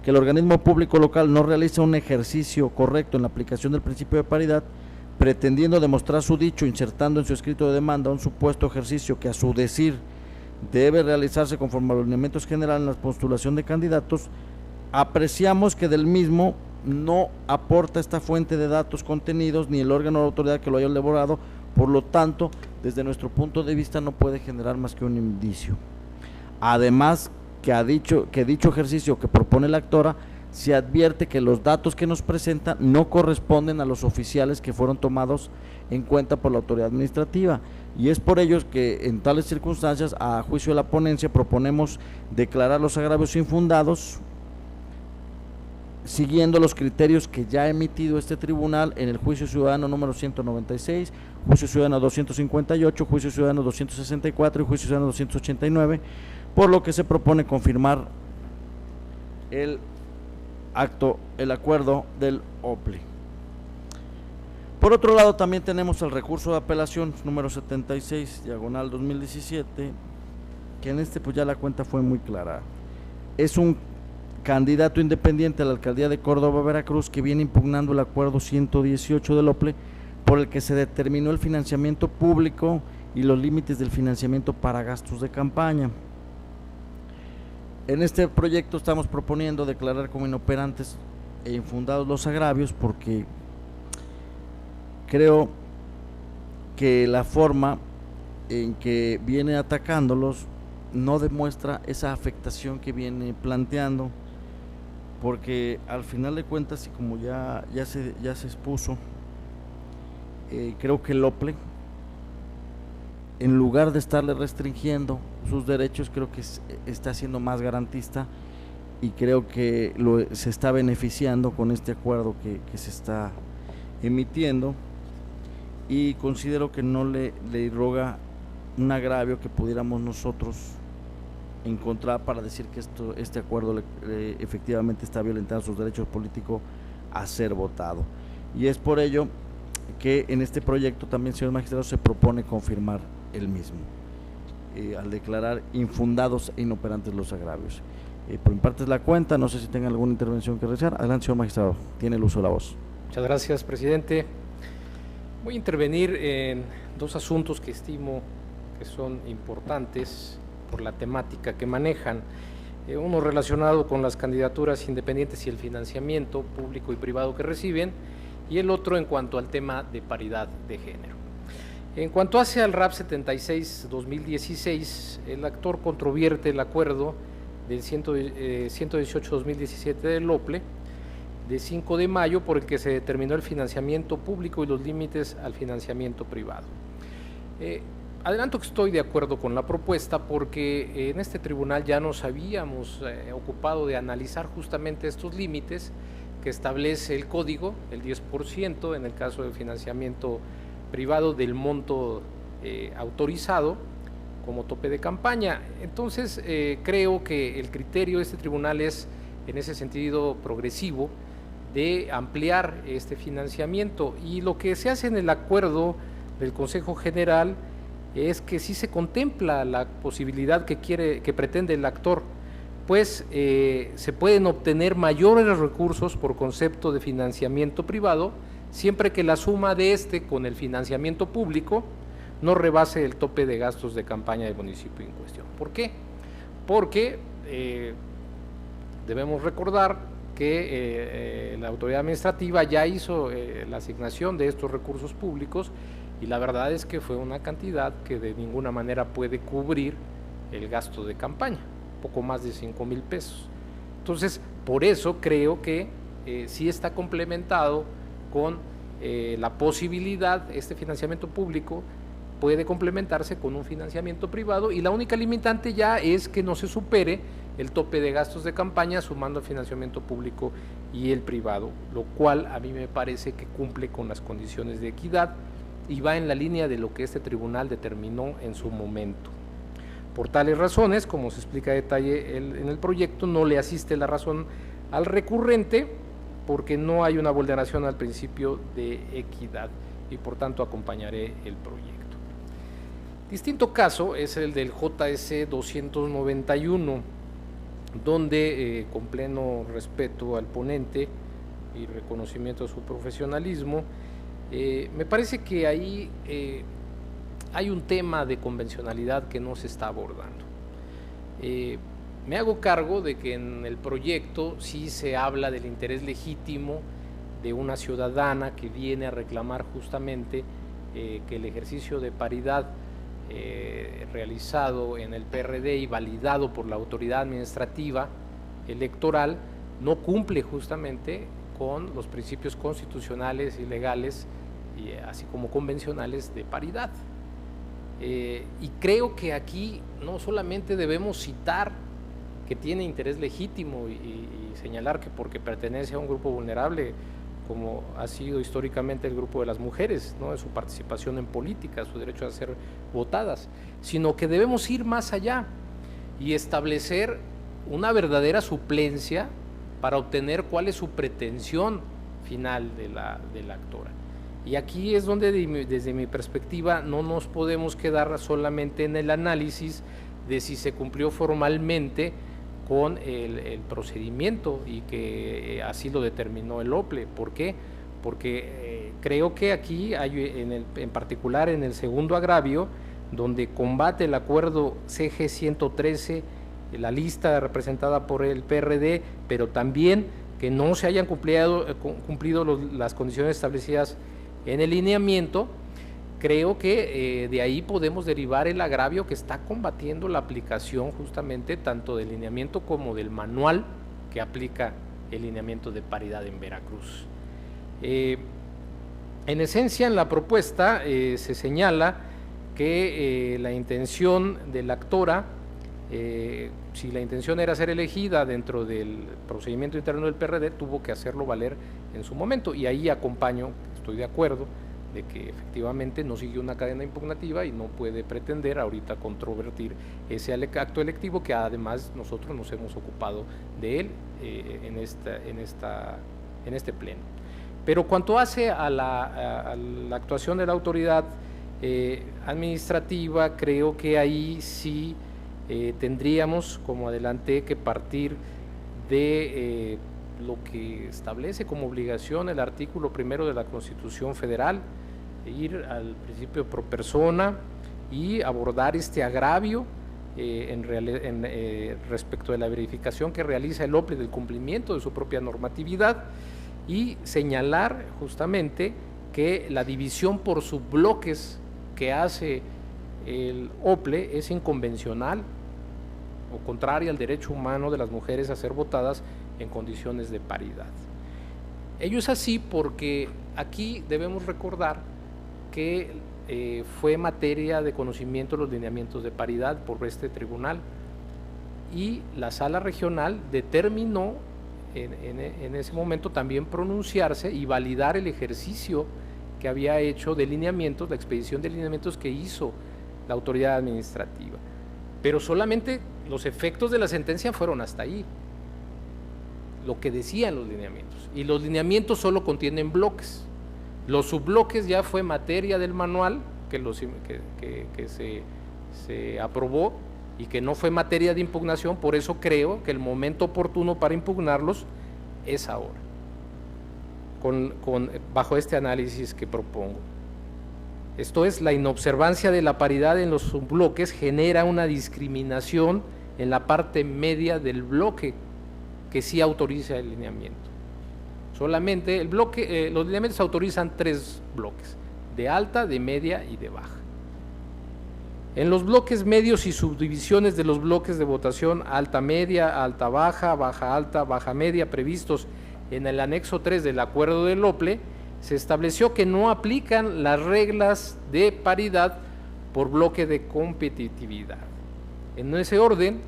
[SPEAKER 1] que el organismo público local no realiza un ejercicio correcto en la aplicación del principio de paridad, pretendiendo demostrar su dicho, insertando en su escrito de demanda un supuesto ejercicio que a su decir debe realizarse conforme a los lineamientos generales en la postulación de candidatos, apreciamos que del mismo no aporta esta fuente de datos contenidos ni el órgano de autoridad que lo haya elaborado, por lo tanto, desde nuestro punto de vista no puede generar más que un indicio. Además, que dicho ejercicio que propone la actora, se advierte que los datos que nos presenta no corresponden a los oficiales que fueron tomados en cuenta por la autoridad administrativa, y es por ello que en tales circunstancias, a juicio de la ponencia, proponemos declarar los agravios infundados, siguiendo los criterios que ya ha emitido este tribunal en el juicio ciudadano número 196, juicio ciudadano 258, juicio ciudadano 264 y juicio ciudadano 289, por lo que se propone confirmar el acuerdo del OPLE. Por otro lado, también tenemos el recurso de apelación número 76, diagonal 2017, que en este pues ya la cuenta fue muy clara. Es un candidato independiente a la alcaldía de Córdoba, Veracruz, que viene impugnando el acuerdo 118 del OPLE, por el que se determinó el financiamiento público y los límites del financiamiento para gastos de campaña. En este proyecto estamos proponiendo declarar como inoperantes e infundados los agravios, porque creo que la forma en que viene atacándolos no demuestra esa afectación que viene planteando, porque al final de cuentas, y como ya se expuso, creo que el OPLE, en lugar de estarle restringiendo sus derechos, creo que está siendo más garantista, y creo que se está beneficiando con este acuerdo que se está emitiendo, y considero que no le irroga un agravio que pudiéramos nosotros encontrar para decir que este acuerdo efectivamente está violentando sus derechos políticos a ser votado. Y es por ello que en este proyecto también, señor magistrado, se propone confirmar el mismo, al declarar infundados e inoperantes los agravios. Por mi parte es la cuenta, no sé si tengan alguna intervención que realizar. Adelante, señor magistrado, tiene el uso de la voz.
[SPEAKER 5] Muchas gracias, presidente. Voy a intervenir en dos asuntos que estimo que son importantes por la temática que manejan. Uno relacionado con las candidaturas independientes y el financiamiento público y privado que reciben, y el otro en cuanto al tema de paridad de género. En cuanto hace al RAP 76-2016, el actor controvierte el acuerdo del 118-2017 del OPLE de 5 de mayo por el que se determinó el financiamiento público y los límites al financiamiento privado. Adelanto que estoy de acuerdo con la propuesta porque en este tribunal ya nos habíamos ocupado de analizar justamente estos límites que establece el código, el 10% en el caso del financiamiento privado del monto autorizado como tope de campaña. Entonces creo que el criterio de este tribunal es en ese sentido progresivo de ampliar este financiamiento, y lo que se hace en el acuerdo del Consejo General es que sí se contempla la posibilidad que pretende el actor, pues se pueden obtener mayores recursos por concepto de financiamiento privado siempre que la suma de este con el financiamiento público no rebase el tope de gastos de campaña del municipio en cuestión. ¿Por qué? Porque debemos recordar que la autoridad administrativa ya hizo la asignación de estos recursos públicos, y la verdad es que fue una cantidad que de ninguna manera puede cubrir el gasto de campaña, poco más de 5,000 pesos. Entonces, por eso creo que sí está complementado con la posibilidad, este financiamiento público puede complementarse con un financiamiento privado, y la única limitante ya es que no se supere el tope de gastos de campaña sumando el financiamiento público y el privado, lo cual a mí me parece que cumple con las condiciones de equidad y va en la línea de lo que este tribunal determinó en su momento. Por tales razones, como se explica a detalle en el proyecto, no le asiste la razón al recurrente porque no hay una vulneración al principio de equidad, y por tanto acompañaré el proyecto. Distinto caso es el del JS 291. donde con pleno respeto al ponente y reconocimiento a su profesionalismo, me parece que ahí hay un tema de convencionalidad que no se está abordando. Me hago cargo de que en el proyecto sí se habla del interés legítimo de una ciudadana que viene a reclamar justamente que el ejercicio de paridad realizado en el PRD y validado por la autoridad administrativa electoral no cumple justamente con los principios constitucionales y legales, y así como convencionales de paridad. Y creo que aquí no solamente debemos citar que tiene interés legítimo y señalar que porque pertenece a un grupo vulnerable, como ha sido históricamente el grupo de las mujeres, ¿no?, de su participación en política, su derecho a ser votadas, sino que debemos ir más allá y establecer una verdadera suplencia para obtener cuál es su pretensión final de la actora. Y aquí es donde desde mi perspectiva no nos podemos quedar solamente en el análisis de si se cumplió formalmente con el procedimiento y que así lo determinó el OPLE. ¿Por qué? Porque creo que aquí hay en particular en el segundo agravio, donde combate el acuerdo CG 113, la lista representada por el PRD, pero también que no se hayan cumplido las condiciones establecidas en el lineamiento. Creo que de ahí podemos derivar el agravio que está combatiendo la aplicación justamente tanto del lineamiento como del manual que aplica el lineamiento de paridad en Veracruz. En esencia, en la propuesta se señala que la intención de la actora, si la intención era ser elegida dentro del procedimiento interno del PRD, tuvo que hacerlo valer en su momento, y ahí acompaño, estoy de acuerdo, de que efectivamente no siguió una cadena impugnativa y no puede pretender ahorita controvertir ese acto electivo que además nosotros nos hemos ocupado de él en este pleno. Pero cuanto hace a la actuación de la autoridad administrativa, creo que ahí sí tendríamos, como adelanté, que partir de lo que establece como obligación el artículo 1 de la Constitución Federal, ir al principio pro persona y abordar este agravio respecto de la verificación que realiza el OPLE del cumplimiento de su propia normatividad, y señalar justamente que la división por subbloques que hace el OPLE es inconvencional o contraria al derecho humano de las mujeres a ser votadas en condiciones de paridad. Ello es así porque aquí debemos recordar que fue materia de conocimiento los lineamientos de paridad por este tribunal, y la sala regional determinó en ese momento también pronunciarse y validar el ejercicio que había hecho de lineamientos, la expedición de lineamientos que hizo la autoridad administrativa. Pero solamente los efectos de la sentencia fueron hasta ahí, lo que decían los lineamientos, y los lineamientos solo contienen bloques. Los subbloques ya fue materia del manual que se aprobó y que no fue materia de impugnación. Por eso creo que el momento oportuno para impugnarlos es ahora, bajo este análisis que propongo. Esto es, la inobservancia de la paridad en los subbloques genera una discriminación en la parte media del bloque que sí autoriza el lineamiento. Solamente los lineamientos autorizan 3 bloques, de alta, de media y de baja. En los bloques medios y subdivisiones de los bloques de votación alta media, alta baja, baja alta, baja media previstos en el anexo 3 del acuerdo del OPLE, se estableció que no aplican las reglas de paridad por bloque de competitividad. En ese orden,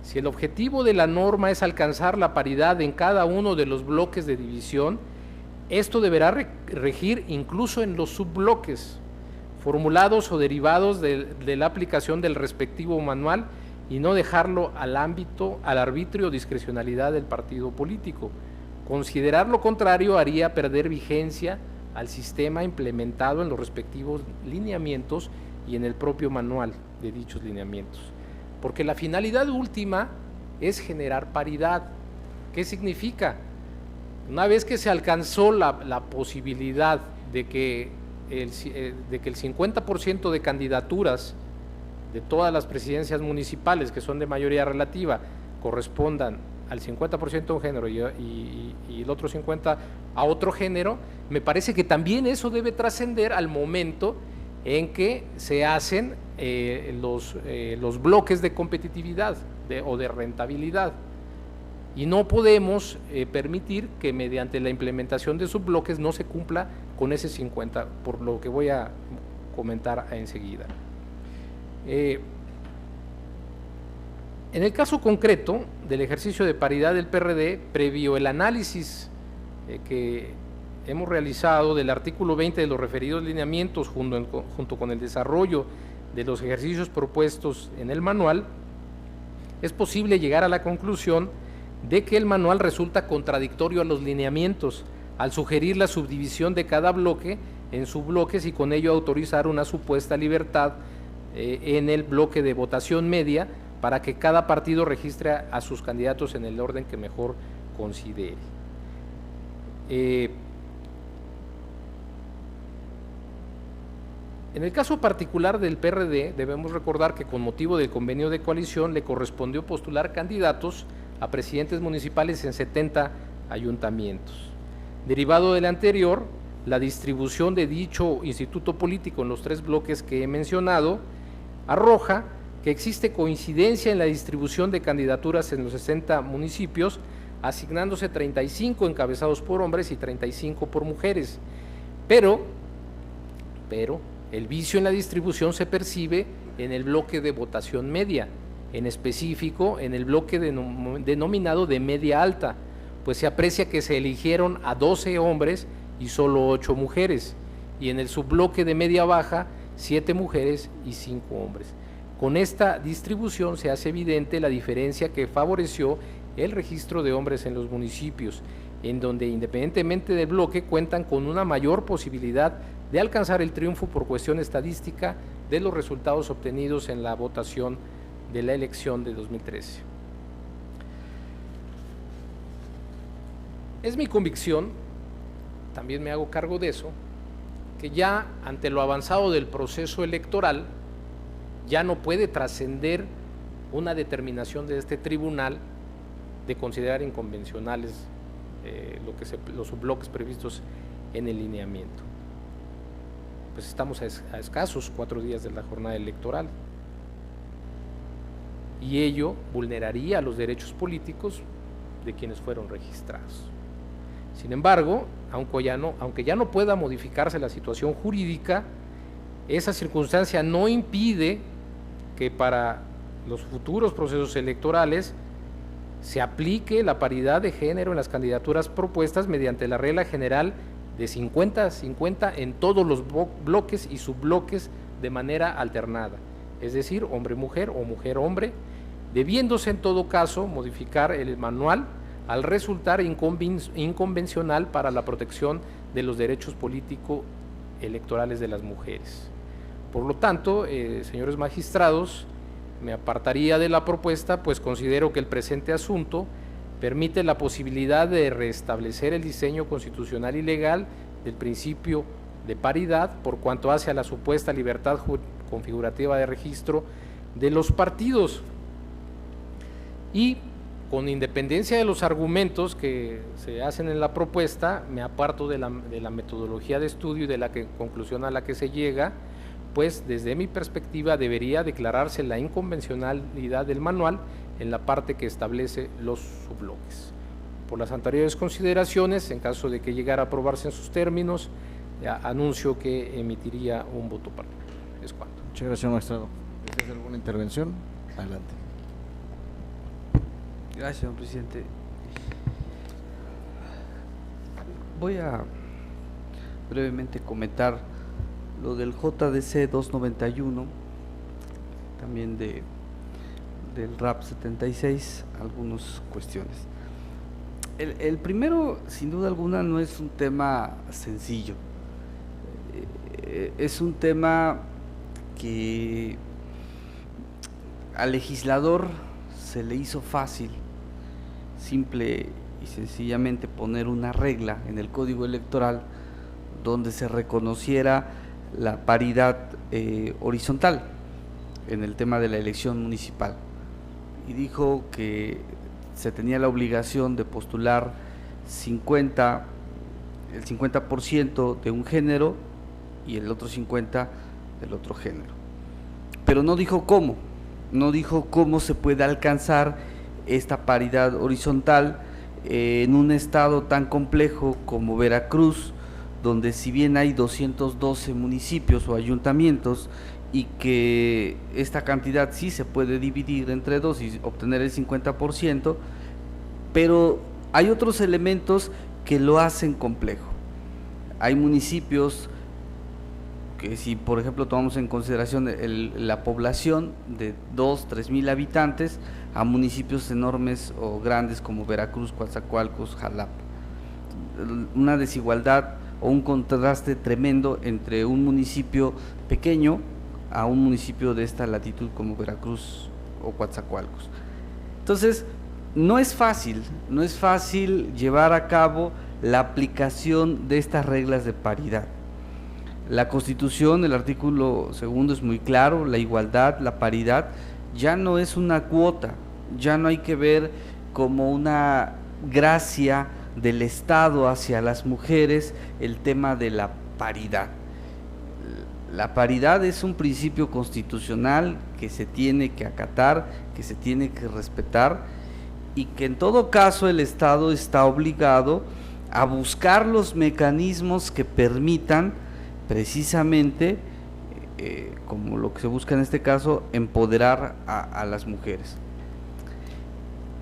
[SPEAKER 5] si el objetivo de la norma es alcanzar la paridad en cada uno de los bloques de división, esto deberá regir incluso en los subbloques, formulados o derivados de la aplicación del respectivo manual, y no dejarlo al arbitrio o discrecionalidad del partido político. Considerar lo contrario haría perder vigencia al sistema implementado en los respectivos lineamientos y en el propio manual de dichos lineamientos. Porque la finalidad última es generar paridad. ¿Qué significa? Una vez que se alcanzó la posibilidad de que el 50% de candidaturas de todas las presidencias municipales, que son de mayoría relativa, correspondan al 50% a un género y el otro 50% a otro género, me parece que también eso debe trascender al momento en que se hacen los bloques de competitividad o de rentabilidad. Y no podemos permitir que mediante la implementación de subbloques no se cumpla con ese 50%, por lo que voy a comentar enseguida. En el caso concreto del ejercicio de paridad del PRD, previo el análisis que hemos realizado del artículo 20 de los referidos lineamientos junto con el desarrollo de los ejercicios propuestos en el manual, es posible llegar a la conclusión de que el manual resulta contradictorio a los lineamientos al sugerir la subdivisión de cada bloque en subbloques y con ello autorizar una supuesta libertad en el bloque de votación media para que cada partido registre a sus candidatos en el orden que mejor considere. En el caso particular del PRD, debemos recordar que con motivo del convenio de coalición le correspondió postular candidatos a presidentes municipales en 70 ayuntamientos. Derivado del anterior, la distribución de dicho instituto político en los 3 bloques que he mencionado arroja que existe coincidencia en la distribución de candidaturas en los 60 municipios, asignándose 35 encabezados por hombres y 35 por mujeres, pero el vicio en la distribución se percibe en el bloque de votación media, en específico en el bloque denominado de media alta, pues se aprecia que se eligieron a 12 hombres y solo 8 mujeres, y en el subbloque de media baja 7 mujeres y 5 hombres. Con esta distribución se hace evidente la diferencia que favoreció el registro de hombres en los municipios, en donde independientemente del bloque cuentan con una mayor posibilidad de alcanzar el triunfo por cuestión estadística de los resultados obtenidos en la votación de la elección de 2013. Es mi convicción, también me hago cargo de eso, que ya ante lo avanzado del proceso electoral ya no puede trascender una determinación de este tribunal de considerar inconvencionales los subbloques previstos en el lineamiento. Pues estamos a escasos 4 días de la jornada electoral y ello vulneraría los derechos políticos de quienes fueron registrados. Sin embargo, aunque ya no pueda modificarse la situación jurídica, esa circunstancia no impide que para los futuros procesos electorales se aplique la paridad de género en las candidaturas propuestas mediante la regla general de 50-50 en todos los bloques y subbloques de manera alternada, es decir, hombre-mujer o mujer-hombre, debiéndose en todo caso modificar el manual al resultar inconvencional para la protección de los derechos políticos electorales de las mujeres. Por lo tanto, señores magistrados, me apartaría de la propuesta, pues considero que el presente asunto permite la posibilidad de restablecer el diseño constitucional y legal del principio de paridad por cuanto hace a la supuesta libertad configurativa de registro de los partidos. Y con independencia de los argumentos que se hacen en la propuesta, me aparto de la metodología de estudio y de la conclusión a la que se llega, pues desde mi perspectiva debería declararse la inconvencionalidad del manual en la parte que establece los subbloques. Por las anteriores consideraciones, en caso de que llegara a aprobarse en sus términos, anuncio que emitiría un voto particular. Es cuanto.
[SPEAKER 1] Muchas gracias, magistrado. ¿Desea alguna intervención? Adelante.
[SPEAKER 4] Gracias, señor presidente. Voy a brevemente comentar lo del JDC 291, también del RAP 76, algunas cuestiones. El primero, sin duda alguna, no es un tema sencillo. Es un tema que al legislador se le hizo fácil simple y sencillamente poner una regla en el Código Electoral donde se reconociera la paridad horizontal en el tema de la elección municipal, y dijo que se tenía la obligación de postular el 50% de un género y el otro 50% del otro género, pero no dijo cómo se puede alcanzar esta paridad horizontal en un estado tan complejo como Veracruz, donde si bien hay 212 municipios o ayuntamientos y que esta cantidad sí se puede dividir entre dos y obtener el 50%, pero hay otros elementos que lo hacen complejo. Hay municipios que, si por ejemplo tomamos en consideración la población de 2-3 mil habitantes, a municipios enormes o grandes como Veracruz, Coatzacoalcos, Jalapa, una desigualdad o un contraste tremendo entre un municipio pequeño a un municipio de esta latitud como Veracruz o Coatzacoalcos. Entonces, no es fácil llevar a cabo la aplicación de estas reglas de paridad. La Constitución, el artículo 2 es muy claro: la igualdad, la paridad ya no es una cuota, ya no hay que ver como una gracia del Estado hacia las mujeres el tema de la paridad. La paridad es un principio constitucional que se tiene que acatar, que se tiene que respetar, y que en todo caso el Estado está obligado a buscar los mecanismos que permitan precisamente, como lo que se busca en este caso, empoderar a las mujeres.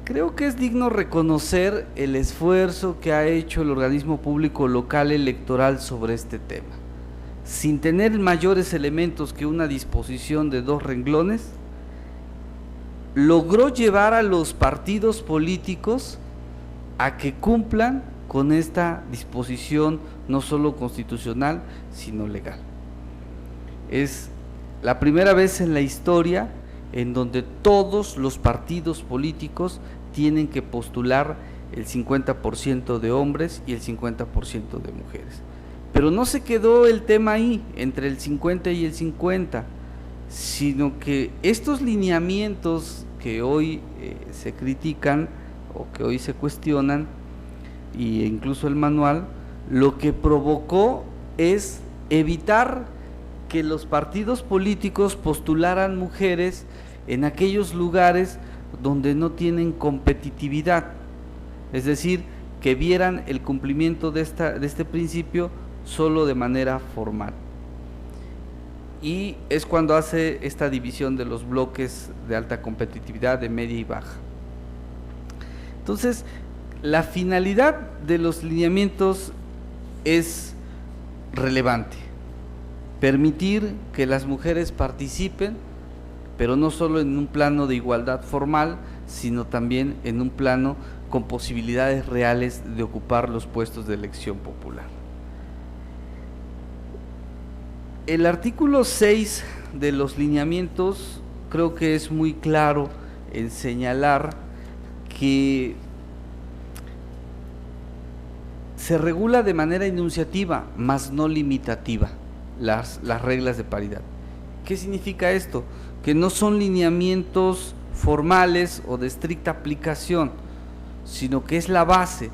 [SPEAKER 4] Creo que es digno reconocer el esfuerzo que ha hecho el organismo público local electoral sobre este tema. Sin tener mayores elementos que una disposición de 2 renglones, logró llevar a los partidos políticos a que cumplan con esta disposición no solo constitucional, sino legal. Es la primera vez en la historia en donde todos los partidos políticos tienen que postular el 50% de hombres y el 50% de mujeres. Pero no se quedó el tema ahí, entre el 50 y el 50, sino que estos lineamientos que hoy se critican o que hoy se cuestionan, e incluso el manual, lo que provocó es evitar que los partidos políticos postularan mujeres en aquellos lugares donde no tienen competitividad, es decir, que vieran el cumplimiento de este principio solo de manera formal. Y es cuando hace esta división de los bloques de alta competitividad, de media y baja. Entonces, la finalidad de los lineamientos es relevante: permitir que las mujeres participen, pero no solo en un plano de igualdad formal, sino también en un plano con posibilidades reales de ocupar los puestos de elección popular. El artículo 6 de los lineamientos creo que es muy claro en señalar que se regula de manera enunciativa, mas no limitativa, las reglas de paridad. ¿Qué significa esto? Que no son lineamientos formales o de estricta aplicación, sino que es la base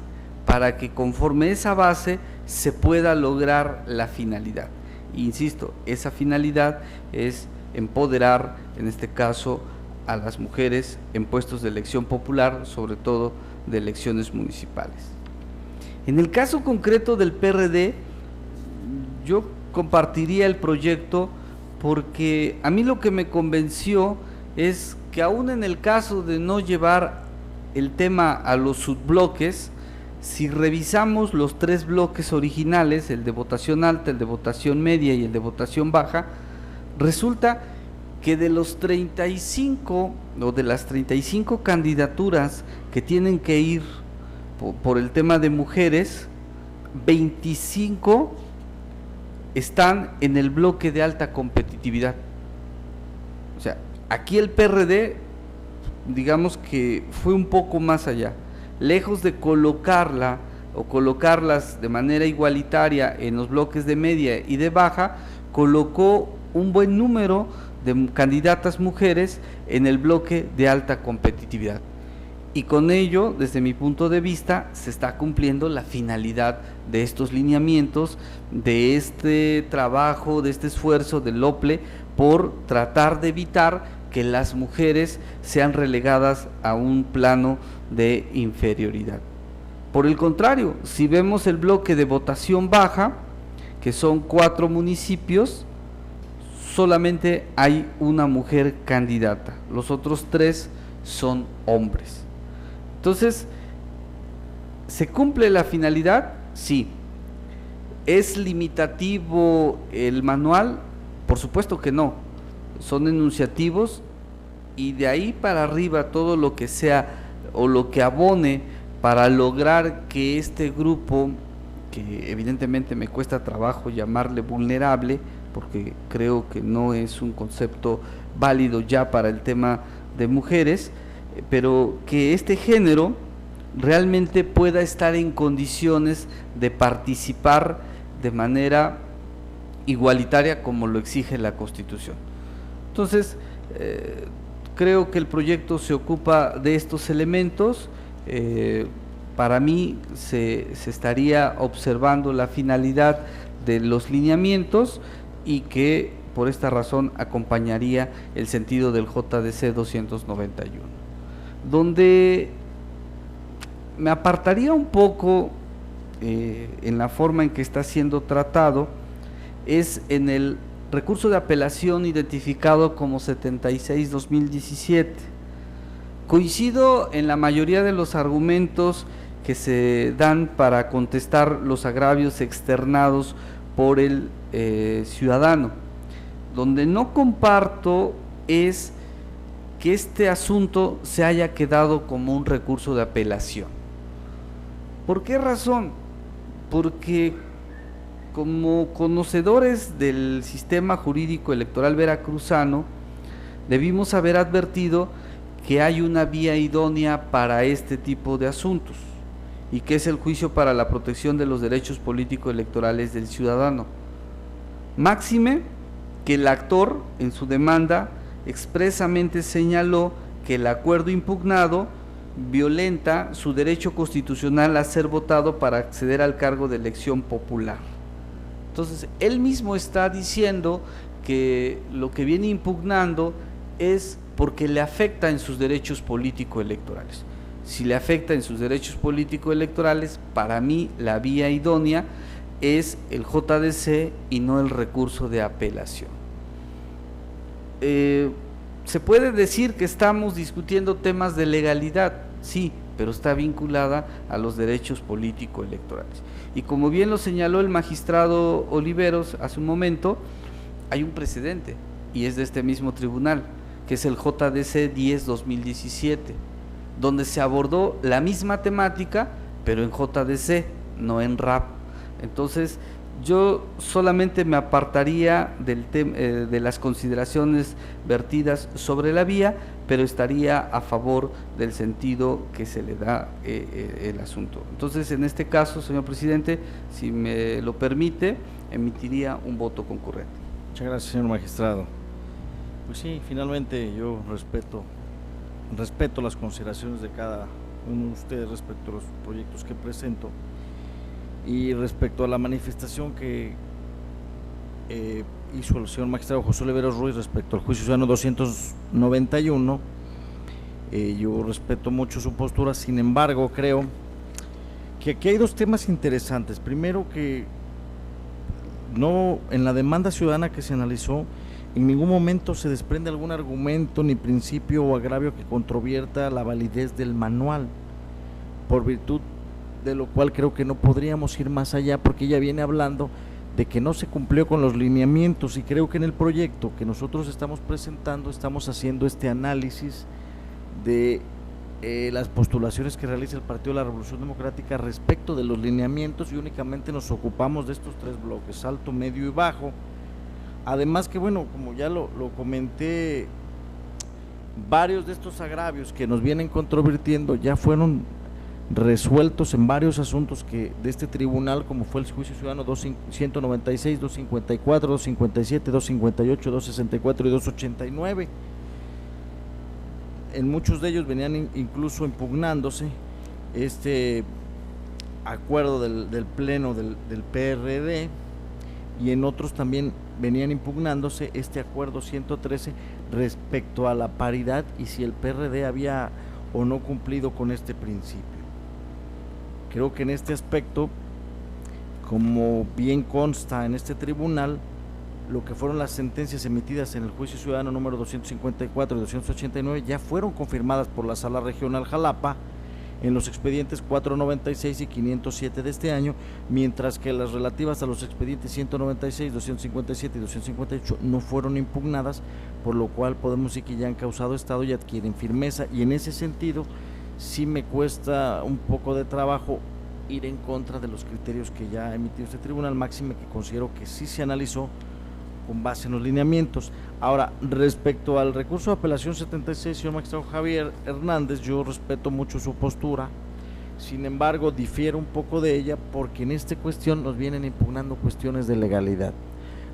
[SPEAKER 4] para que conforme esa base se pueda lograr la finalidad. Insisto, esa finalidad es empoderar, en este caso, a las mujeres en puestos de elección popular, sobre todo de elecciones municipales. En el caso concreto del PRD, yo compartiría el proyecto porque a mí lo que me convenció es que aún en el caso de no llevar el tema a los subbloques, si revisamos los 3 bloques originales, el de votación alta, el de votación media y el de votación baja, resulta que de los 35 o de las 35 candidaturas que tienen que ir por el tema de mujeres, 25 están en el bloque de alta competitividad. O sea, aquí el PRD digamos que fue un poco más allá. Lejos de colocarla o colocarlas de manera igualitaria en los bloques de media y de baja, colocó un buen número de candidatas mujeres en el bloque de alta competitividad. Y con ello, desde mi punto de vista, se está cumpliendo la finalidad de estos lineamientos, de este trabajo, de este esfuerzo del OPLE por tratar de evitar que las mujeres sean relegadas a un plano de inferioridad. Por el contrario, si vemos el bloque de votación baja, que son 4 municipios, solamente hay una mujer candidata, los otros 3 son hombres. Entonces, ¿se cumple la finalidad? Sí. ¿Es limitativo el manual? Por supuesto que no, son enunciativos y de ahí para arriba todo lo que sea o lo que abone para lograr que este grupo, que evidentemente me cuesta trabajo llamarle vulnerable, porque creo que no es un concepto válido ya para el tema de mujeres, pero que este género realmente pueda estar en condiciones de participar de manera igualitaria como lo exige la Constitución. Entonces, creo que el proyecto se ocupa de estos elementos. Para mí se estaría observando la finalidad de los lineamientos y que por esta razón acompañaría el sentido del JDC 291. Donde me apartaría un poco en la forma en que está siendo tratado es en el recurso de apelación identificado como 76-2017. Coincido en la mayoría de los argumentos que se dan para contestar los agravios externados por el ciudadano. Donde no comparto es que este asunto se haya quedado como un recurso de apelación. ¿Por qué razón? Porque como conocedores del sistema jurídico electoral veracruzano, debimos haber advertido que hay una vía idónea para este tipo de asuntos, y que es el juicio para la protección de los derechos político-electorales del ciudadano. Máxime que el actor en su demanda expresamente señaló que el acuerdo impugnado violenta su derecho constitucional a ser votado para acceder al cargo de elección popular. Entonces, él mismo está diciendo que lo que viene impugnando es porque le afecta en sus derechos político-electorales. Si le afecta en sus derechos político-electorales, para mí la vía idónea es el JDC y no el recurso de apelación. Se puede decir que estamos discutiendo temas de legalidad, sí, pero está vinculada a los derechos político-electorales. Y como bien lo señaló el magistrado Oliveros hace un momento, hay un precedente, y es de este mismo tribunal, que es el JDC 10-2017, donde se abordó la misma temática, pero en JDC, no en RAP. Entonces, yo solamente me apartaría de las consideraciones vertidas sobre la vía, pero estaría a favor del sentido que se le da el asunto. Entonces, en este caso, señor presidente, si me lo permite, emitiría un voto concurrente.
[SPEAKER 1] Muchas gracias, señor magistrado. Pues sí, finalmente yo respeto las consideraciones de cada uno de ustedes respecto a los proyectos que presento. Y respecto a la manifestación que hizo el señor magistrado José Oliveros Ruiz respecto al juicio ciudadano 291, yo respeto mucho su postura. Sin embargo, creo que aquí hay dos temas interesantes. Primero, que no, en la demanda ciudadana que se analizó, en ningún momento se desprende algún argumento ni principio o agravio que controvierta la validez del manual, por virtud de lo cual creo que no podríamos ir más allá, porque ella viene hablando de que no se cumplió con los lineamientos, y creo que en el proyecto que nosotros estamos presentando estamos haciendo este análisis de las postulaciones que realiza el Partido de la Revolución Democrática respecto de los lineamientos, y únicamente nos ocupamos de estos 3 bloques, alto, medio y bajo. Además que, bueno, como ya lo comenté varios de estos agravios que nos vienen controvirtiendo ya fueron resueltos en varios asuntos que de este tribunal, como fue el juicio ciudadano 196, 254, 257, 258, 264 y 289. En muchos de ellos venían incluso impugnándose este acuerdo del pleno del PRD, y en otros también venían impugnándose este acuerdo 113 respecto a la paridad y si el PRD había o no cumplido con este principio. Creo que en este aspecto, como bien consta en este tribunal, lo que fueron las sentencias emitidas en el juicio ciudadano número 254 y 289 ya fueron confirmadas por la Sala Regional Jalapa en los expedientes 496 y 507 de este año, mientras que las relativas a los expedientes 196, 257 y 258 no fueron impugnadas, por lo cual podemos decir que ya han causado estado y adquieren firmeza, y en ese sentido sí me cuesta un poco de trabajo ir en contra de los criterios que ya ha emitido este tribunal, máxime que considero que sí se analizó con base en los lineamientos. Ahora, respecto al recurso de apelación 76, señor magistrado Javier Hernández, yo respeto mucho su postura, sin embargo difiero un poco de ella porque en esta cuestión nos vienen impugnando cuestiones de legalidad,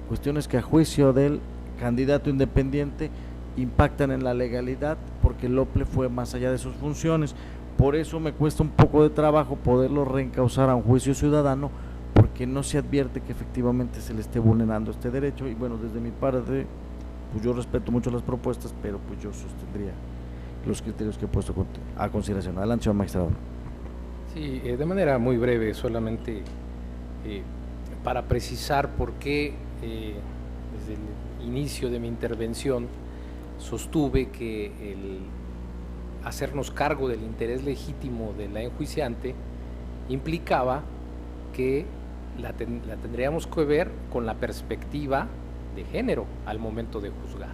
[SPEAKER 1] cuestiones que a juicio del candidato independiente impactan en la legalidad porque el OPLE fue más allá de sus funciones. Por eso me cuesta un poco de trabajo poderlo reencauzar a un juicio ciudadano, porque no se advierte que efectivamente se le esté vulnerando este derecho. Y bueno, desde mi parte, pues yo respeto mucho las propuestas, pero pues yo sostendría los criterios que he puesto a consideración. Adelante, señor magistrado.
[SPEAKER 5] Sí, de manera muy breve, solamente para precisar por qué desde el inicio de mi intervención sostuve que el hacernos cargo del interés legítimo de la enjuiciante implicaba que la tendríamos que ver con la perspectiva de género al momento de juzgar.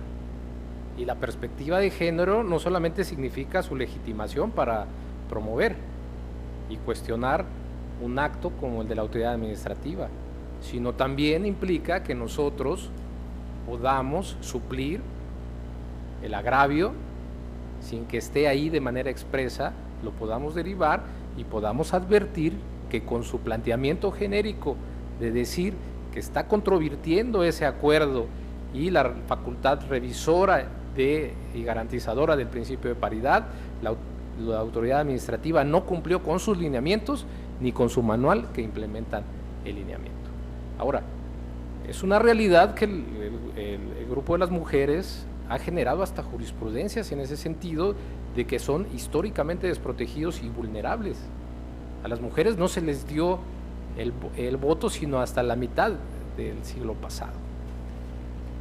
[SPEAKER 5] Y la perspectiva de género no solamente significa su legitimación para promover y cuestionar un acto como el de la autoridad administrativa, sino también implica que nosotros podamos suplir el agravio sin que esté ahí de manera expresa, lo podamos derivar y podamos advertir que con su planteamiento genérico de decir que está controvirtiendo ese acuerdo y la facultad revisora y garantizadora del principio de paridad, la autoridad administrativa no cumplió con sus lineamientos ni con su manual que implementan el lineamiento. Ahora, es una realidad que el grupo de las mujeres ha generado hasta jurisprudencias en ese sentido de que son históricamente desprotegidos y vulnerables. A las mujeres no se les dio el voto sino hasta la mitad del siglo pasado.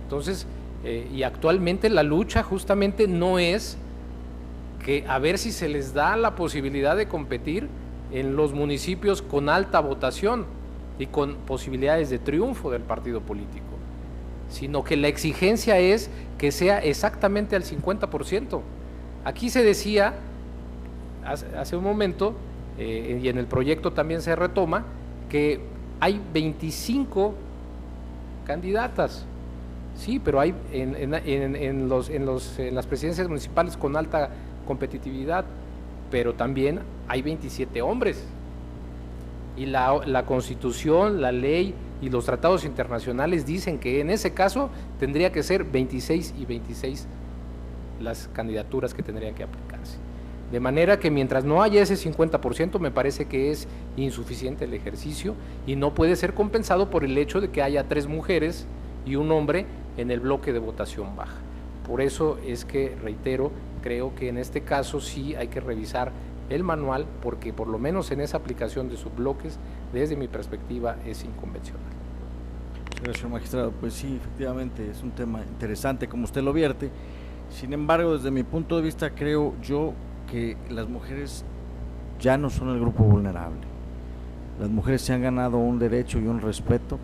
[SPEAKER 5] Entonces, y actualmente la lucha justamente no es que a ver si se les da la posibilidad de competir en los municipios con alta votación y con posibilidades de triunfo del partido político, sino que la exigencia es que sea exactamente al 50%. Aquí se decía hace un momento, y en el proyecto también se retoma, que hay 25 candidatas, sí, pero hay en las presidencias municipales con alta competitividad, pero también hay 27 hombres, y la Constitución, la ley y los tratados internacionales dicen que en ese caso tendría que ser 26 y 26 las candidaturas que tendrían que aplicarse. De manera que mientras no haya ese 50%, me parece que es insuficiente el ejercicio y no puede ser compensado por el hecho de que haya 3 mujeres y un hombre en el bloque de votación baja. Por eso es que, reitero, creo que en este caso sí hay que revisar el manual, porque por lo menos en esa aplicación de subbloques, desde mi perspectiva, es inconvencional.
[SPEAKER 1] Gracias, magistrado. Pues sí, efectivamente es un tema interesante como usted lo vierte. Sin embargo, desde mi punto de vista, creo yo que las mujeres ya no son el grupo vulnerable. Las mujeres se han ganado un derecho y un respeto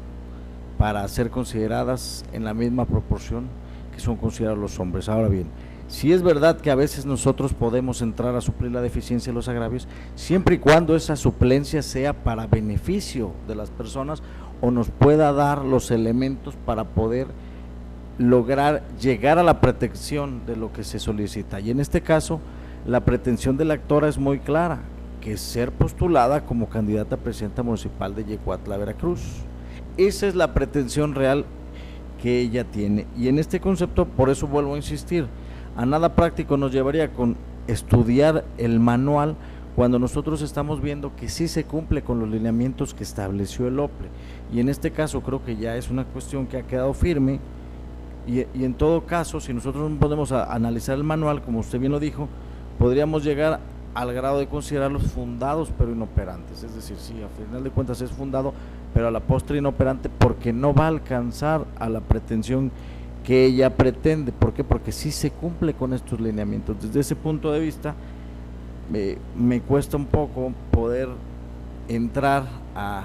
[SPEAKER 1] para ser consideradas en la misma proporción que son considerados los hombres. Ahora bien, sí es verdad que a veces nosotros podemos entrar a suplir la deficiencia de los agravios, siempre y cuando esa suplencia sea para beneficio de las personas o nos pueda dar los elementos para poder lograr llegar a la pretensión de lo que se solicita. Y en este caso, la pretensión de la actora es muy clara, que es ser postulada como candidata a presidenta municipal de Yecuatla, Veracruz. Esa es la pretensión real que ella tiene. Y en este concepto, por eso vuelvo a insistir, a nada práctico nos llevaría con estudiar el manual cuando nosotros estamos viendo que sí se cumple con los lineamientos que estableció el OPLE. Y en este caso creo que ya es una cuestión que ha quedado firme. Y en todo caso, si nosotros no podemos analizar el manual, como usted bien lo dijo, podríamos llegar al grado de considerarlos fundados pero inoperantes. Es decir, sí, a final de cuentas es fundado, pero a la postre inoperante, porque no va a alcanzar a la pretensión que ella pretende. ¿Por qué? Porque sí se cumple con estos lineamientos. Desde ese punto de vista, me cuesta un poco poder entrar a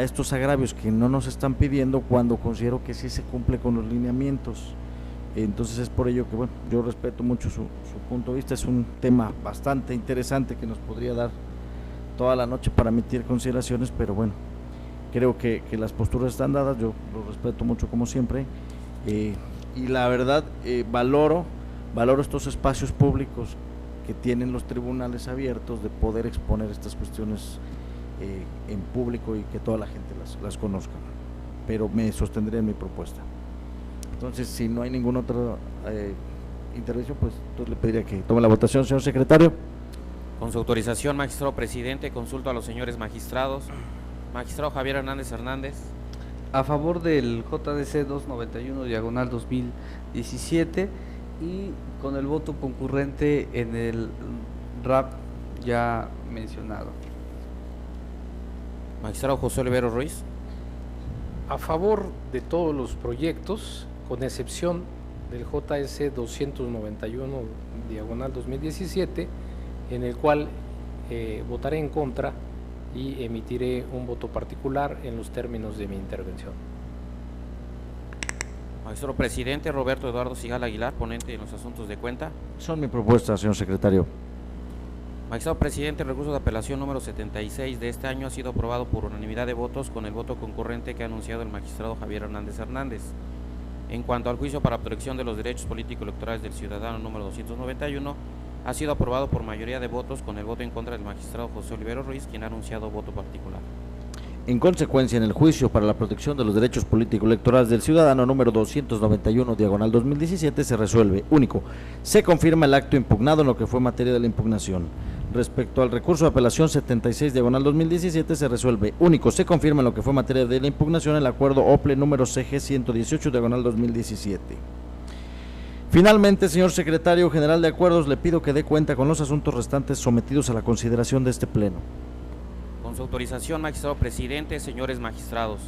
[SPEAKER 1] estos agravios que no nos están pidiendo cuando considero que sí se cumple con los lineamientos. Entonces es por ello que, bueno, yo respeto mucho su punto de vista. Es un tema bastante interesante que nos podría dar toda la noche para emitir consideraciones, pero bueno, creo que las posturas están dadas. Yo lo respeto mucho como siempre, y la verdad valoro estos espacios públicos que tienen los tribunales abiertos de poder exponer estas cuestiones en público y que toda la gente las conozca, pero me sostendré en mi propuesta. Entonces, si no hay ninguna otra intervención, pues entonces le pediría que tome la votación, señor secretario.
[SPEAKER 2] Con su autorización, magistrado presidente, consulto a los señores magistrados. Magistrado Javier Hernández Hernández.
[SPEAKER 4] A favor del JDC 291/2017 y con el voto concurrente en el RAP ya mencionado.
[SPEAKER 2] Magistrado José Olivero Ruiz.
[SPEAKER 5] A favor de todos los proyectos, con excepción del JS 291/2017, en el cual votaré en contra y emitiré un voto particular en los términos de mi intervención.
[SPEAKER 2] Magistrado presidente Roberto Eduardo Sigala Aguilar, ponente en los asuntos de cuenta.
[SPEAKER 1] Son mi propuesta, señor secretario.
[SPEAKER 2] Magistrado presidente, el recurso de apelación número 76 de este año ha sido aprobado por unanimidad de votos con el voto concurrente que ha anunciado el magistrado Javier Hernández Hernández. En cuanto al juicio para protección de los derechos político-electorales del ciudadano número 291, ha sido aprobado por mayoría de votos con el voto en contra del magistrado José Olivero Ruiz, quien ha anunciado voto particular.
[SPEAKER 1] En consecuencia, en el juicio para la protección de los derechos político-electorales del ciudadano número 291/2017 se resuelve: único, se confirma el acto impugnado en lo que fue materia de la impugnación. Respecto al recurso de apelación 76/2017 se resuelve: único, se confirma en lo que fue materia de la impugnación el acuerdo OPLE número CG 118/2017. Finalmente, señor secretario general de Acuerdos, le pido que dé cuenta con los asuntos restantes sometidos a la consideración de este pleno.
[SPEAKER 2] Con su autorización, magistrado presidente, señores magistrados.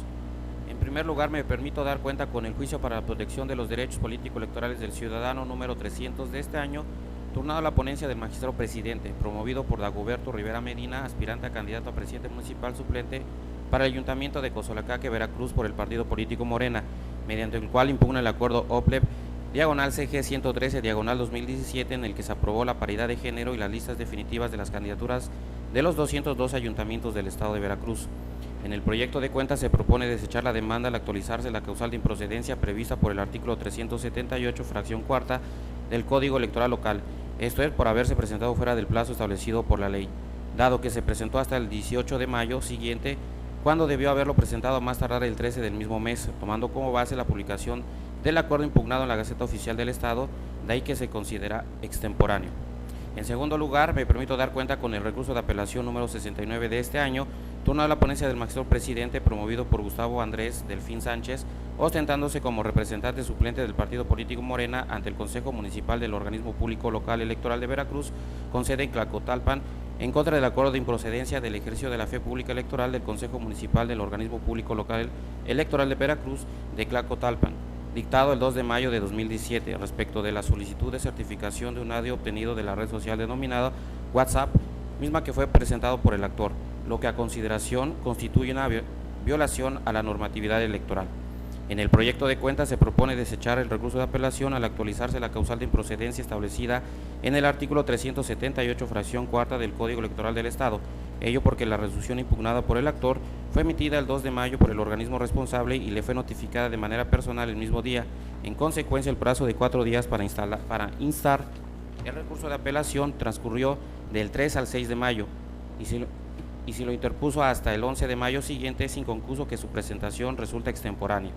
[SPEAKER 2] En primer lugar, me permito dar cuenta con el juicio para la protección de los derechos político-electorales del ciudadano número 300 de este año, turnado a la ponencia del magistrado presidente, promovido por Dagoberto Rivera Medina, aspirante a candidato a presidente municipal suplente para el Ayuntamiento de Cozoleacaque, Veracruz, por el partido político Morena, mediante el cual impugna el acuerdo OPLEP /CG 113/2017, en el que se aprobó la paridad de género y las listas definitivas de las candidaturas de los 202 ayuntamientos del estado de Veracruz. En el proyecto de cuenta se propone desechar la demanda al actualizarse la causal de improcedencia prevista por el artículo 378, fracción cuarta del Código Electoral Local, esto es, por haberse presentado fuera del plazo establecido por la ley, dado que se presentó hasta el 18 de mayo siguiente, cuando debió haberlo presentado a más tardar el 13 del mismo mes, tomando como base la publicación del acuerdo impugnado en la Gaceta Oficial del Estado, de ahí que se considera extemporáneo. En segundo lugar, me permito dar cuenta con el recurso de apelación número 69 de este año, turnado a la ponencia del magistrado presidente, promovido por Gustavo Andrés Delfín Sánchez, ostentándose como representante suplente del partido político Morena ante el Consejo Municipal del Organismo Público Local Electoral de Veracruz, con sede en Tlacotalpan, en contra del acuerdo de improcedencia del ejercicio de la fe pública electoral del Consejo Municipal del Organismo Público Local Electoral de Veracruz de Tlacotalpan, dictado el 2 de mayo de 2017, respecto de la solicitud de certificación de un audio obtenido de la red social denominada WhatsApp, misma que fue presentado por el actor, lo que a consideración constituye una violación a la normatividad electoral. En el proyecto de cuenta se propone desechar el recurso de apelación al actualizarse la causal de improcedencia establecida en el artículo 378, fracción cuarta del Código Electoral del Estado, ello porque la resolución impugnada por el actor fue emitida el 2 de mayo por el organismo responsable y le fue notificada de manera personal el mismo día. En consecuencia, el plazo de 4 días para instar el recurso de apelación transcurrió del 3 al 6 de mayo y si lo interpuso hasta el 11 de mayo siguiente, es inconcluso que su presentación resulta extemporánea.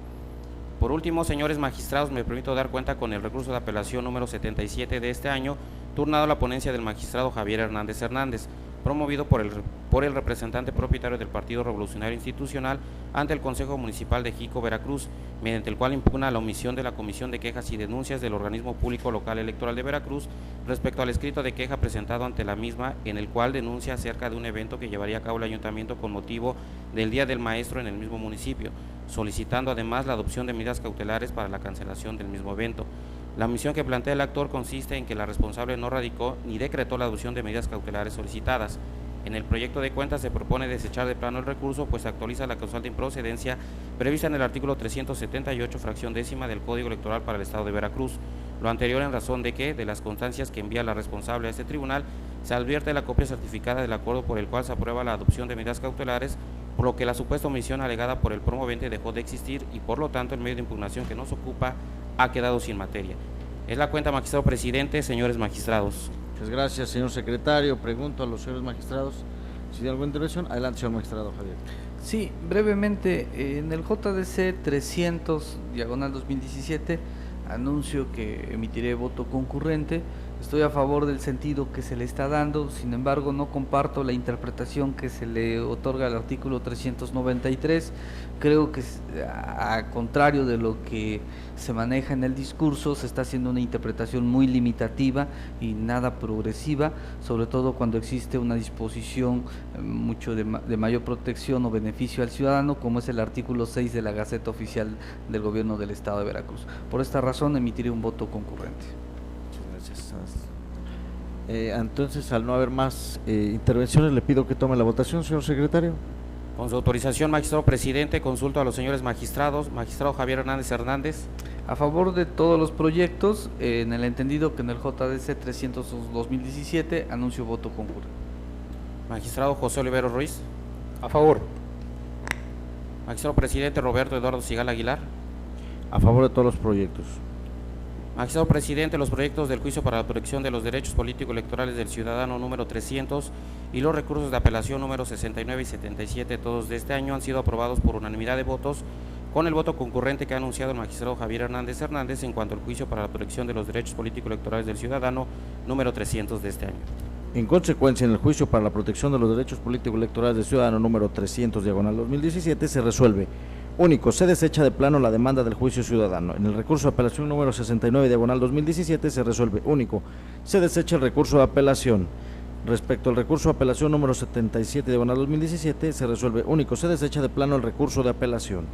[SPEAKER 2] Por último, señores magistrados, me permito dar cuenta con el recurso de apelación número 77 de este año, turnado a la ponencia del magistrado Javier Hernández Hernández, promovido por el representante propietario del Partido Revolucionario Institucional ante el Consejo Municipal de Jico, Veracruz, mediante el cual impugna la omisión de la Comisión de Quejas y Denuncias del Organismo Público Local Electoral de Veracruz respecto al escrito de queja presentado ante la misma, en el cual denuncia acerca de un evento que llevaría a cabo el Ayuntamiento con motivo del Día del Maestro en el mismo municipio, solicitando además la adopción de medidas cautelares para la cancelación del mismo evento. La omisión que plantea el actor consiste en que la responsable no radicó ni decretó la adopción de medidas cautelares solicitadas. En el proyecto de cuenta se propone desechar de plano el recurso, pues se actualiza la causal de improcedencia prevista en el artículo 378, fracción décima del Código Electoral para el Estado de Veracruz. Lo anterior en razón de que, de las constancias que envía la responsable a este tribunal, se advierte la copia certificada del acuerdo por el cual se aprueba la adopción de medidas cautelares, por lo que la supuesta omisión alegada por el promovente dejó de existir y por lo tanto el medio de impugnación que nos ocupa ha quedado sin materia. Es la cuenta, magistrado presidente, señores magistrados.
[SPEAKER 1] Muchas gracias, señor secretario. Pregunto a los señores magistrados si hay alguna intervención. Adelante, señor magistrado Javier.
[SPEAKER 4] Sí, brevemente, en el JDC 300/2017 anuncio que emitiré voto concurrente. Estoy a favor del sentido que se le está dando, sin embargo no comparto la interpretación que se le otorga al artículo 393. Creo que a contrario de lo que se maneja en el discurso, se está haciendo una interpretación muy limitativa y nada progresiva, sobre todo cuando existe una disposición mucho de mayor protección o beneficio al ciudadano, como es el artículo 6 de la Gaceta Oficial del Gobierno del Estado de Veracruz. Por esta razón emitiré un voto concurrente.
[SPEAKER 1] Muchas gracias. Entonces, al no haber más intervenciones, le pido que tome la votación, señor secretario.
[SPEAKER 2] Con su autorización, magistrado presidente, consulto a los señores magistrados. Magistrado Javier Hernández Hernández.
[SPEAKER 4] A favor de todos los proyectos, en el entendido que en el JDC 300/2017 anuncio voto concurrente.
[SPEAKER 2] Magistrado José Olivero Ruiz.
[SPEAKER 5] A favor.
[SPEAKER 2] Magistrado presidente Roberto Eduardo Sigal Aguilar.
[SPEAKER 1] A favor de todos los proyectos.
[SPEAKER 2] Magistrado presidente, los proyectos del juicio para la protección de los derechos político-electorales del ciudadano número 300 y los recursos de apelación número 69 y 77, todos de este año, han sido aprobados por unanimidad de votos, con el voto concurrente que ha anunciado el magistrado Javier Hernández Hernández en cuanto al juicio para la protección de los derechos político-electorales del ciudadano número 300 de este año.
[SPEAKER 1] En consecuencia, en el juicio para la protección de los derechos político-electorales del ciudadano número 300/2017 se resuelve: único, se desecha de plano la demanda del juicio ciudadano. En el recurso de apelación número 69/2017 se resuelve: único, se desecha el recurso de apelación. Respecto al recurso de apelación número 77/2017 se resuelve: único, se desecha de plano el recurso de apelación.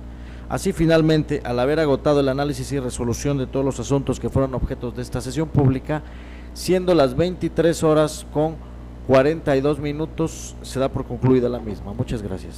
[SPEAKER 1] Así, finalmente, al haber agotado el análisis y resolución de todos los asuntos que fueron objetos de esta sesión pública, siendo las 23:42, se da por concluida la misma. Muchas gracias.